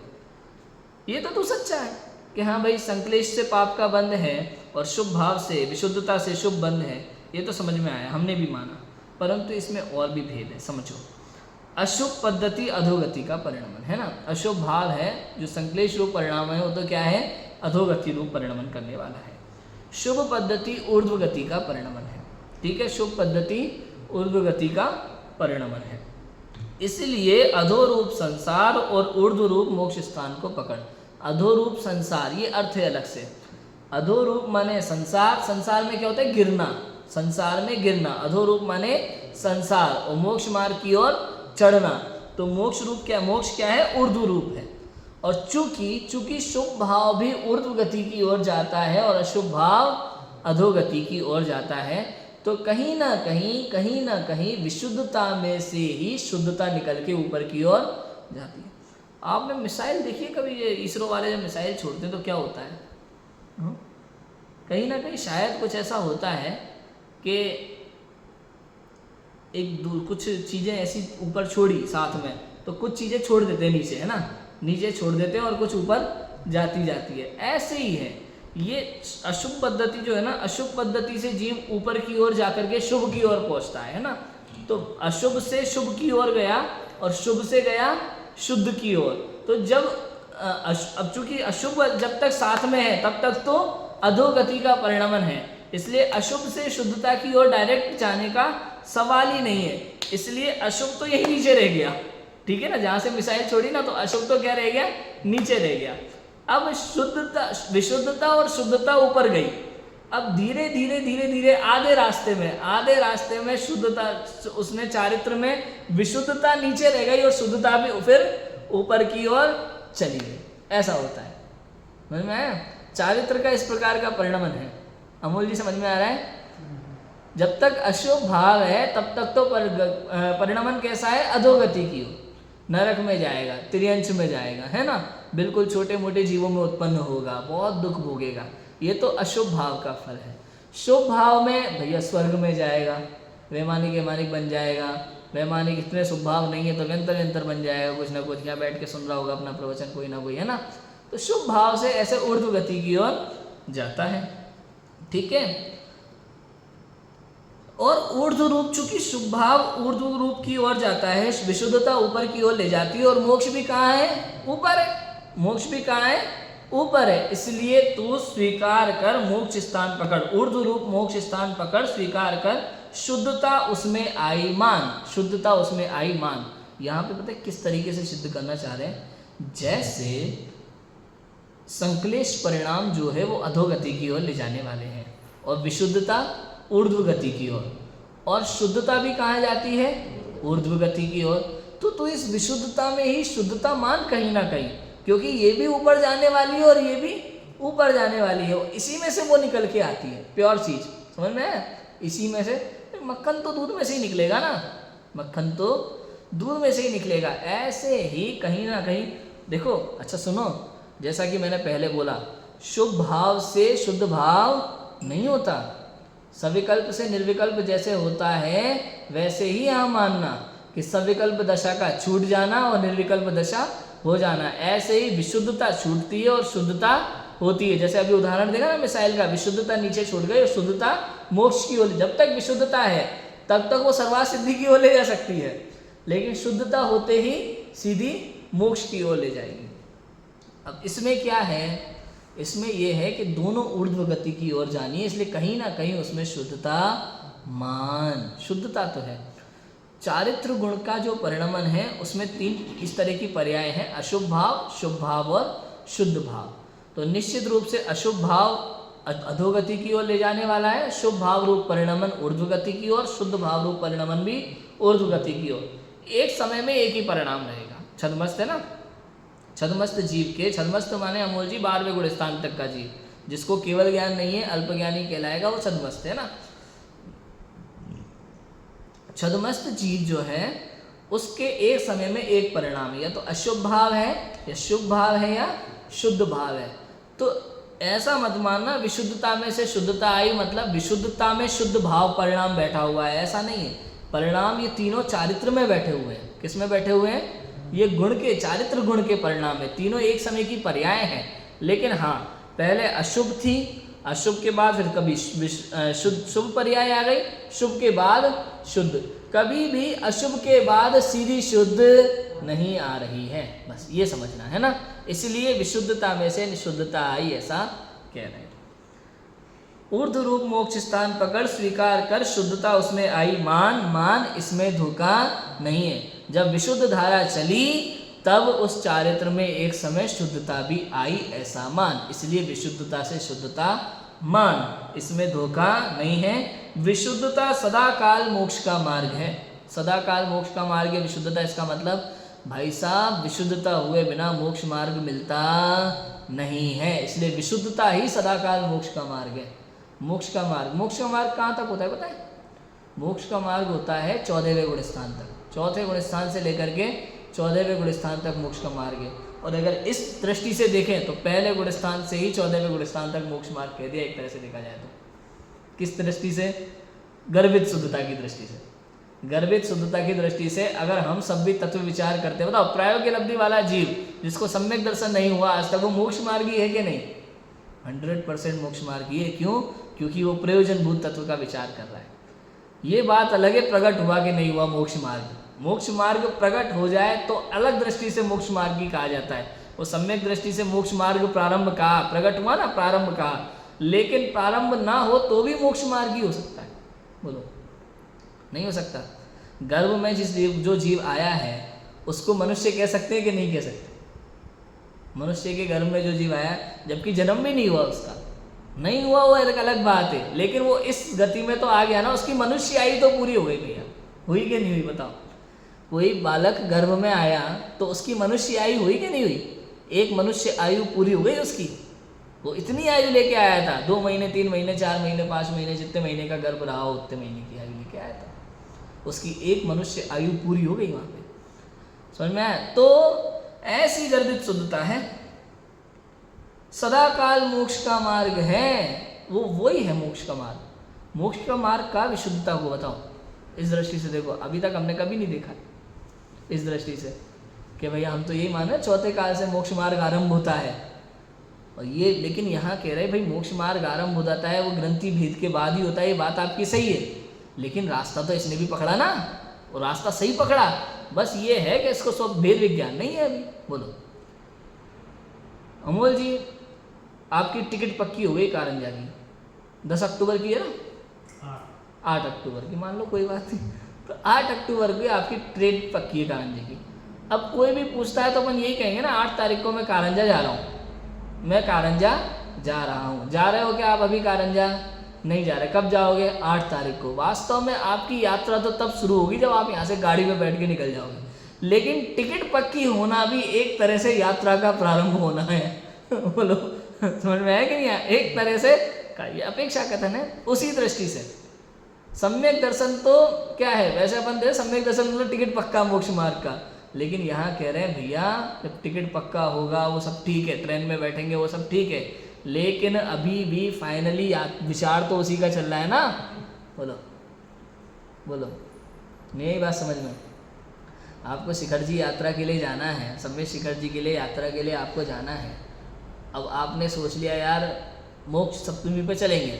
ये तो तू सच्चा है कि हाँ भाई संक्लेश से पाप का बंध है और शुभ भाव से, विशुद्धता से शुभ बंध है, ये तो समझ में आया, हमने भी माना, परंतु इसमें और भी भेद है, समझो। अशुभ पद्धति अधोगति का परिणमन है ना, अशुभ भाव है जो संक्लेश रूप परिणाम है, वो तो क्या है, अधोगति रूप परिणमन करने वाला है। शुभ पद्धति ऊर्ध्वगति का परिणमन है, ठीक है, शुभ पद्धति ऊर्ध्वगति का परिणमन है। इसलिए अधो रूप संसार और ऊर्ध्व रूप मोक्ष स्थान को पकड़। अधो रूप संसार, ये अर्थ है अलग से। अधो रूप माने संसार, संसार में क्या होता है, गिरना, संसार में गिरना। अधो रूप माने संसार और मोक्ष मार्ग की ओर चढ़ना। तो मोक्ष रूप क्या, मोक्ष क्या है, ऊर्ध्व रूप है। और चूंकि शुभ भाव भी ऊर्ध्व गति की ओर जाता है और अशुभ भाव अधोगति की ओर जाता है, तो कहीं ना कहीं विशुद्धता में से ही शुद्धता निकल के ऊपर की ओर जाती है। आपने मिसाइल देखिए कभी, ये इसरो वाले जब मिसाइल छोड़ते हैं तो क्या होता है, कहीं ना कहीं शायद कुछ ऐसा होता है कि एक दूर कुछ चीज़ें ऐसी ऊपर छोड़ी साथ में, तो कुछ चीज़ें छोड़ देते हैं नीचे, है ना, नीचे छोड़ देते हैं और कुछ ऊपर जाती है। ऐसे ही है ये अशुभ पद्धति जो है ना, अशुभ पद्धति से जीव ऊपर की ओर जाकर के शुभ की ओर पहुंचता है ना। तो अशुभ से शुभ की ओर गया और शुभ से गया शुद्ध की ओर। तो जब अब चूंकि अशुभ जब तक साथ में है तब तक तो अधोगति का परिणमन है, इसलिए अशुभ से शुद्धता की ओर डायरेक्ट जाने का सवाल ही नहीं है। इसलिए अशुभ तो यही नीचे रह गया, ठीक है ना, जहां से मिसाइल छोड़ी ना, तो अशुभ तो क्या रह गया, नीचे रह गया। अब शुद्धता, विशुद्धता और शुद्धता ऊपर गई। अब धीरे धीरे आधे रास्ते में शुद्धता, उसने चारित्र में विशुद्धता नीचे रह गई और शुद्धता भी फिर ऊपर की ओर चली गई। ऐसा होता है, समझ में आया? चारित्र का इस प्रकार का परिणमन है। अमोल जी समझ में आ रहा है? जब तक अशुभ भाव है तब तक तो परिणमन कैसा है, अधोगति की ओर, नरक में जाएगा, त्रियंश में जाएगा, है ना, बिल्कुल छोटे मोटे जीवों में उत्पन्न होगा, बहुत दुख भोगेगा। ये तो अशुभ भाव का फल है। शुभ भाव में भैया स्वर्ग में जाएगा, वैमानिक बन जाएगा। वैमानिक इतने शुभ भाव नहीं है तो व्यंतर बन जाएगा, कुछ ना कुछ यहाँ बैठ के सुन रहा होगा अपना प्रवचन कोई ना कोई, है ना। तो शुभ भाव से ऐसे ऊर्ध्व गति की ओर जाता है। ठीक है, और ऊर्ध्व रूप, चूंकि शुभ भाव ऊर्ध्व रूप की ओर जाता है, विशुद्धता ऊपर की ओर ले जाती है, और मोक्ष भी कहाँ है? ऊपर है। मोक्ष भी कहाँ है? ऊपर है। इसलिए तू स्वीकार कर, मोक्ष स्थान पकड़, ऊर्ध्व रूप मोक्ष स्थान पकड़, स्वीकार कर, शुद्धता उसमें आई मान, शुद्धता उसमें आई मान। यहाँ पे पता है किस तरीके से सिद्ध करना चाह रहे हैं? जैसे संक्लेश परिणाम जो है वो अधोगति की ओर ले जाने वाले हैं, और विशुद्धता ऊर्ध्व गति की ओर, और शुद्धता भी कहाँ जाती है? ऊर्ध्व गति की ओर। तो इस विशुद्धता में ही शुद्धता मान कहीं ना कहीं, क्योंकि ये भी ऊपर जाने वाली है और ये भी ऊपर जाने वाली है, इसी में से वो निकल के आती है प्योर चीज। समझ में आया? इसी में से, मक्खन तो दूध में से ही निकलेगा ना, मक्खन तो दूध में से ही निकलेगा। ऐसे ही कहीं ना कहीं देखो, अच्छा सुनो, जैसा कि मैंने पहले बोला, शुभ भाव से शुद्ध भाव नहीं होता, सविकल्प से निर्विकल्प जैसे होता है वैसे ही यहाँ मानना कि सविकल्प दशा का छूट जाना और निर्विकल्प दशा हो जाना। ऐसे ही विशुद्धता छूटती है और शुद्धता होती है। जैसे अभी उदाहरण देखा ना मिसाइल का, विशुद्धता नीचे छूट गई और शुद्धता मोक्ष की ओर। जब तक विशुद्धता है तब तक वो सर्वार्थ सिद्धि की ओर ले जा सकती है, लेकिन शुद्धता होते ही सीधी मोक्ष की ओर ले जाएगी। अब इसमें क्या है? इसमें यह है कि दोनों ऊर्ध्व गति की ओर जानी है, इसलिए कहीं ना कहीं उसमें शुद्धता मान, शुद्धता तो है। चारित्र गुण का जो परिणमन है उसमें 3 इस तरह की पर्याय हैं, अशुभ भाव, शुभ भाव और शुद्ध भाव। तो निश्चित रूप से अशुभ भाव अधोगति की ओर ले जाने वाला है, शुभ भाव रूप परिणमन ऊर्ध्व गति की ओर, शुद्ध भाव रूप परिणमन भी ऊर्ध्व गति की ओर। एक समय में एक ही परिणाम रहेगा। छदमस्त है ना, छदमस्त जीव के, छदमस्त माने अमोल जी 12वें गुण स्थान तक का जीव, जिसको केवल ज्ञान नहीं है, अल्पज्ञानी कहलाएगा, वो छदमस्त है ना। छदमस्त जीव जो है उसके एक समय में एक परिणाम है, या तो अशुभ भाव है या शुभ भाव है या शुद्ध भाव है। तो ऐसा मत मानना विशुद्धता में से शुद्धता आई मतलब विशुद्धता में शुद्ध भाव परिणाम बैठा हुआ है, ऐसा नहीं है। परिणाम ये तीनों चारित्र में बैठे हुए हैं। किस में बैठे हुए हैं? ये गुण के, चारित्र गुण के परिणाम है। तीनों एक समय की पर्याय हैं, लेकिन हाँ पहले अशुभ थी, अशुभ के बाद फिर कभी शुभ पर्याय आ गई, शुभ के बाद शुद्ध। कभी भी अशुभ के बाद सीधी शुद्ध नहीं आ रही है, बस ये समझना है ना। इसलिए विशुद्धता में से निशुद्धता आई, ऐसा कह रहे हैं। ऊर्ध्व रूप मोक्ष स्थान पकड़, स्वीकार कर, शुद्धता उसमें आई मान, मान इसमें धोखा नहीं है। जब विशुद्ध धारा चली तब उस चारित्र में एक समय शुद्धता भी आई, ऐसा मान। इसलिए विशुद्धता से शुद्धता मान, इसमें धोखा नहीं है। विशुद्धता सदा काल मोक्ष का मार्ग है, सदा काल मोक्ष का मार्ग है विशुद्धता। इसका मतलब भाई साहब विशुद्धता हुए बिना मोक्ष मार्ग मिलता नहीं है, इसलिए विशुद्धता ही सदा काल मोक्ष का मार्ग है। मोक्ष का मार्ग कहाँ तक होता है पता है? मोक्ष का मार्ग होता है 14वें गुण स्थान तक, 4थे गुण स्थान से लेकर के 14वें गुण स्थान तक मोक्ष का मार्ग है। और अगर इस दृष्टि से देखें तो पहले गुण स्थान से ही 14वें गुण स्थान तक मोक्ष मार्ग कह दिया, एक तरह से देखा जाए तो। किस दृष्टि से? गर्भित शुद्धता की दृष्टि से। गर्भित शुद्धता की दृष्टि से अगर हम सब भी तत्व विचार करते हैं, बताओ प्रायोगिक लब्धि वाला जीव जिसको सम्यक दर्शन नहीं हुआ आज तक, वो मोक्ष मार्गी है कि नहीं? 100% मोक्ष मार्गी है। क्यों? क्योंकि वो प्रयोजनभूत तत्व का विचार कर रहा है। ये बात अलग है प्रकट हुआ कि नहीं हुआ मोक्ष मार्ग। मोक्ष मार्ग प्रकट हो जाए तो अलग दृष्टि से मोक्ष मार्गी कहा जाता है। वो सम्यक दृष्टि से मोक्ष मार्ग प्रारंभ कहा, प्रकट हुआ ना, प्रारंभ कहा, लेकिन प्रारंभ ना हो तो भी मोक्ष मार्गी हो सकता है। बोलो, नहीं हो सकता? गर्भ में जो जीव आया है उसको मनुष्य कह सकते हैं कि नहीं कह सकते? मनुष्य के गर्भ में जो जीव आया, जबकि जन्म भी नहीं हुआ उसका, नहीं हुआ, वो एक अलग बात है, लेकिन वो इस गति में तो आ गया ना, उसकी मनुष्य आयु तो पूरी हो गई भैया। हुई कि नहीं हुई बताओ? कोई बालक गर्भ में आया तो उसकी मनुष्य आयु हुई कि नहीं हुई? एक मनुष्य आयु पूरी हो गई उसकी। वो इतनी आयु लेके आया था, 2 महीने 3 महीने 4 महीने 5 महीने, जितने महीने का गर्भ रहा हो उतने महीने की आयु लेके आया था। उसकी एक मनुष्य आयु पूरी हो गई वहां पे। समझ में आया? तो ऐसी गर्भित शुद्धता है, सदा काल मोक्ष का मार्ग है, वो वही है मोक्ष का मार्ग। मोक्ष का मार्ग का विशुद्धता को बताओ इस दृष्टि से देखो। अभी तक हमने कभी नहीं देखा इस दृष्टि से कि भैया हम तो यही माने 4थे काल से मोक्ष मार्ग आरंभ होता है, और ये लेकिन यहाँ कह रहे भाई मोक्ष मार्ग आरंभ हो जाता है वो ग्रंथि भेद के बाद ही होता है, ये बात आपकी सही है, लेकिन रास्ता तो इसने भी पकड़ा ना, वो रास्ता सही पकड़ा, बस ये है कि इसको सब भेद विज्ञान नहीं है अभी। बोलो अमोल जी, आपकी टिकट पक्की हो गई कारंजा की, 10 अक्टूबर की है ना, 8 अक्टूबर की मान लो, कोई बात नहीं, तो 8 अक्टूबर की आपकी ट्रेन पक्की है कारंजे की। अब कोई भी पूछता है तो अपन यही कहेंगे ना, 8 तारीख को मैं कारंजा जा रहा हूँ, मैं कारंजा जा रहा हूँ। जा रहे हो क्या आप अभी कारंजा? नहीं जा रहे। कब जाओगे? 8 तारीख को। वास्तव में आपकी यात्रा तो तब शुरू होगी जब आप यहाँ से गाड़ी में बैठ के निकल जाओगे, लेकिन टिकट पक्की होना भी एक तरह से यात्रा का प्रारंभ होना है। बोलो समझ में आया कि नहीं? एक तरह से ये अपेक्षा कथन है। उसी दृष्टि से सम्यक दर्शन तो क्या है, वैसे अपन दे सम्यक दर्शन मतलब टिकट पक्का मोक्ष मार्ग का, लेकिन यहाँ कह रहे हैं भैया जब टिकट पक्का होगा वो सब ठीक है, ट्रेन में बैठेंगे वो सब ठीक है, लेकिन अभी भी फाइनली विचार तो उसी का चल रहा है ना। बोलो बोलो, नहीं बात समझ में? आपको शिखर जी यात्रा के लिए जाना है, सम्यक शिखर जी के लिए यात्रा के लिए आपको जाना है। अब आपने सोच लिया यार मोक्ष सप्तमी पे चलेंगे,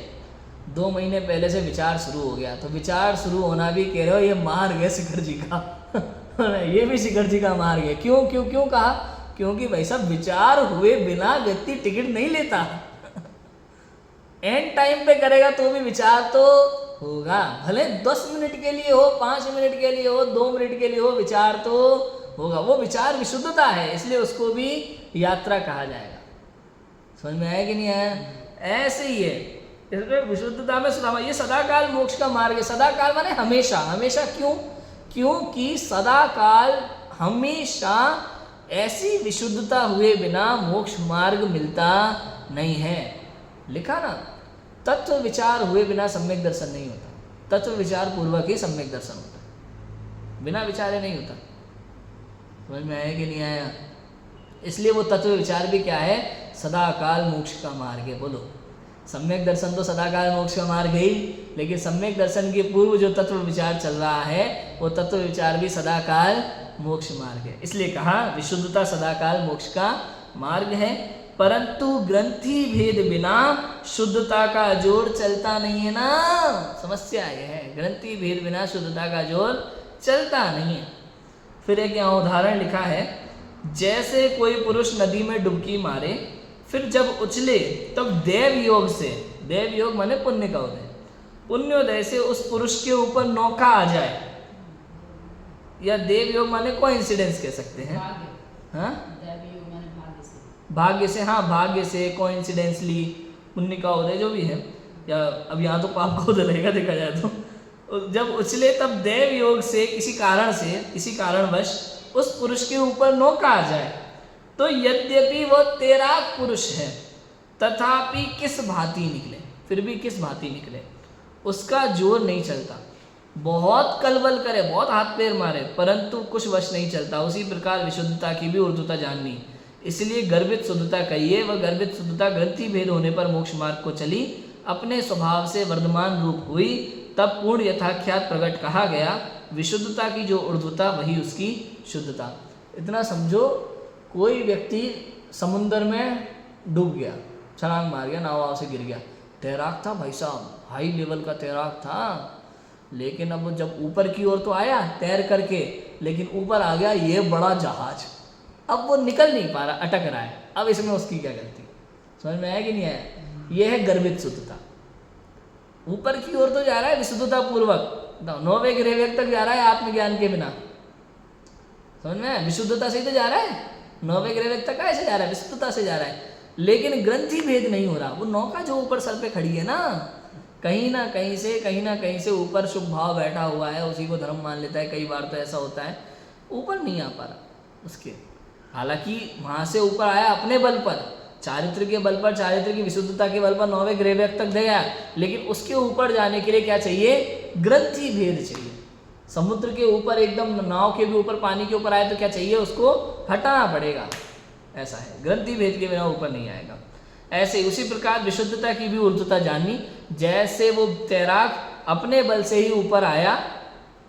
2 महीने पहले से विचार शुरू हो गया, तो विचार शुरू होना भी कह रहे हो ये मार्ग है शिखर जी का। ये भी शिखर जी का मार्ग है। क्यों क्यों क्यों कहा? क्योंकि भाई साहब विचार हुए बिना व्यक्ति टिकट नहीं लेता। एंड टाइम पे करेगा तो भी विचार तो होगा, भले 10 मिनट के लिए हो, 5 मिनट के लिए हो, 2 मिनट के लिए हो, विचार तो होगा। वो विचार विशुद्धता है, इसलिए उसको भी यात्रा कहा जाएगा। समझ में आया कि नहीं आया? ऐसे ही है, इसमें विशुद्धता में सुधार। ये सदाकाल मोक्ष का मार्ग है। सदाकाल माने हमेशा। हमेशा क्यों? क्योंकि सदाकाल हमेशा ऐसी विशुद्धता हुए बिना मोक्ष मार्ग मिलता नहीं है। लिखा ना, तत्व विचार हुए बिना सम्यक दर्शन नहीं होता, तत्व विचार पूर्वक ही सम्यक दर्शन होता है, बिना विचारे नहीं होता। समझ में आया कि नहीं आया? इसलिए वो तत्व विचार भी क्या है? सदाकाल मोक्ष का मार्ग है। बोलो, सम्यक दर्शन तो सदाकाल मोक्ष का मार्ग है ही, लेकिन सम्यक दर्शन के पूर्व जो तत्व विचार चल रहा है वो तत्व विचार भी सदाकाल मोक्ष मार्ग है। इसलिए कहा विशुद्धता सदाकाल मोक्ष का मार्ग है, परंतु ग्रंथि भेद बिना शुद्धता का जोड़ चलता नहीं है ना। समस्या यह है, ग्रंथि भेद बिना शुद्धता का जोड़ चलता नहीं है। फिर एक यहाँ उदाहरण लिखा है, जैसे कोई पुरुष नदी में डुबकी मारे, फिर जब उछले तब देव योग से, देव योग माने पुण्य का उदय, पुण्योदय से उस पुरुष के ऊपर नौका आ जाए, या देव योग माने कोइंसिडेंस कह सकते हैं। हाँ, भाग्य से, हाँ भाग्य से, कोइंसिडेंसली, पुण्य का उदय जो भी है, या अब यहाँ तो पाप का उदय रहेगा देखा जाए तो। जब उछले तब देव योग से किसी कारण से, किसी कारणवश उस पुरुष के ऊपर नौका आ जाए, तो यद्यपि वह तैराक पुरुष है तथापि किस भांति निकले, फिर भी किस भांति निकले, उसका जोर नहीं चलता। बहुत कलबल करे, बहुत हाथ पैर मारे, परंतु कुछ वश नहीं चलता। उसी प्रकार विशुद्धता की भी ऊर्ध्वता जाननी, इसलिए गर्भित शुद्धता कहिए। वह गर्भित शुद्धता ग्रंथि भेद होने पर मोक्ष मार्ग को चली, अपने स्वभाव से वर्धमान रूप हुई, तब पूर्ण यथाख्यात प्रकट कहा गया। विशुद्धता की जो ऊर्ध्वता वही उसकी शुद्धता। इतना समझो, कोई व्यक्ति समुद्र में डूब गया, छलांग मार गया, नाव से गिर गया, तैराक था भाई साहब, हाई लेवल का तैराक था, लेकिन अब वो जब ऊपर की ओर तो आया तैर करके, लेकिन ऊपर आ गया ये बड़ा जहाज, अब वो निकल नहीं पा रहा, अटक रहा है। अब इसमें उसकी क्या गलती? समझ में आया कि नहीं आया? ये है गर्भित शुद्धता। ऊपर की ओर तो जा रहा है विशुद्धता पूर्वक, 9वें ग्रह तक जा रहा है आत्मज्ञान के बिना। समझ में आया? विशुद्धता से ही तो जा रहा है, 9वें ग्रह तक कैसे जा रहा है? विशुद्धता से जा रहा है, लेकिन ग्रंथि भेद नहीं हो रहा। वो नौका जो ऊपर सर पे खड़ी है ना, कहीं ना कहीं से ऊपर शुभ भाव बैठा हुआ है, उसी को धर्म मान लेता है। कई बार तो ऐसा होता है, ऊपर नहीं आ पा रहा उसके, हालांकि वहां से ऊपर आया अपने बल पर, चारित्र के बल पर, चारित्र की विशुद्धता के बल पर 9वें ग्रह तक गया, लेकिन उसके ऊपर जाने के लिए क्या चाहिए? ग्रंथि भेद चाहिए। समुद्र के ऊपर एकदम नाव के भी ऊपर, पानी के ऊपर आए तो क्या चाहिए? उसको हटाना पड़ेगा। ऐसा है, ग्रंथि भेद के बिना ऊपर नहीं आएगा। ऐसे उसी प्रकार विशुद्धता की भी ऊर्ध्वता जानी, जैसे वो तैराक अपने बल से ही ऊपर आया,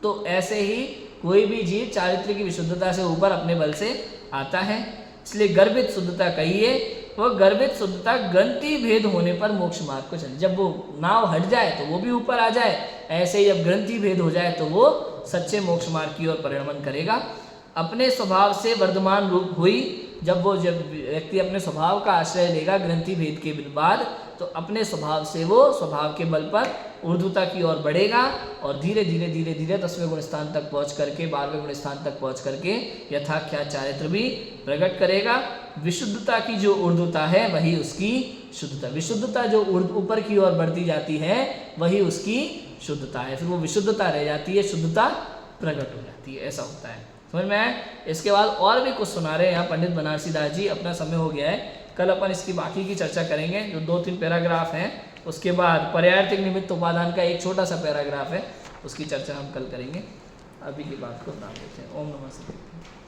तो ऐसे ही कोई भी जीव चारित्र की विशुद्धता से ऊपर अपने बल से आता है। इसलिए गर्भित शुद्धता कहिए, वो गर्भित शुद्धता ग्रंथि भेद होने पर मोक्ष मार्ग को चले। जब वो नाव हट जाए तो वो भी ऊपर आ जाए, ऐसे ही जब ग्रंथि भेद हो जाए तो वो सच्चे मोक्ष मार्ग की ओर परिणमन करेगा। अपने स्वभाव से वर्धमान रूप हुई, जब व्यक्ति अपने स्वभाव का आश्रय लेगा ग्रंथि भेद के बाद, तो अपने स्वभाव से वो स्वभाव के बल पर ऊर्ध्वता की ओर बढ़ेगा और धीरे धीरे धीरे धीरे 10वें गुण स्थान तक पहुंच करके 12वें गुण स्थान तक पहुंच करके यथाख्यात चारित्र भी प्रकट करेगा। विशुद्धता की जो ऊर्ध्वता है वही उसकी शुद्धता, विशुद्धता जो ऊपर की ओर बढ़ती जाती है वही उसकी शुद्धता है, फिर वो विशुद्धता रह जाती है, शुद्धता प्रकट हो जाती है, ऐसा होता है। समझ में आया? इसके बाद और भी कुछ सुना रहे हैं यहाँ पंडित बनारसी दास जी। अपना समय हो गया है, कल अपन इसकी बाकी की चर्चा करेंगे। जो 2-3 पैराग्राफ हैं, उसके बाद पर्यायर्थिक निमित्त उपादान का एक छोटा सा पैराग्राफ है, उसकी चर्चा हम कल करेंगे। अभी की बात को नाम देते हैं। ओम नमः शिवाय।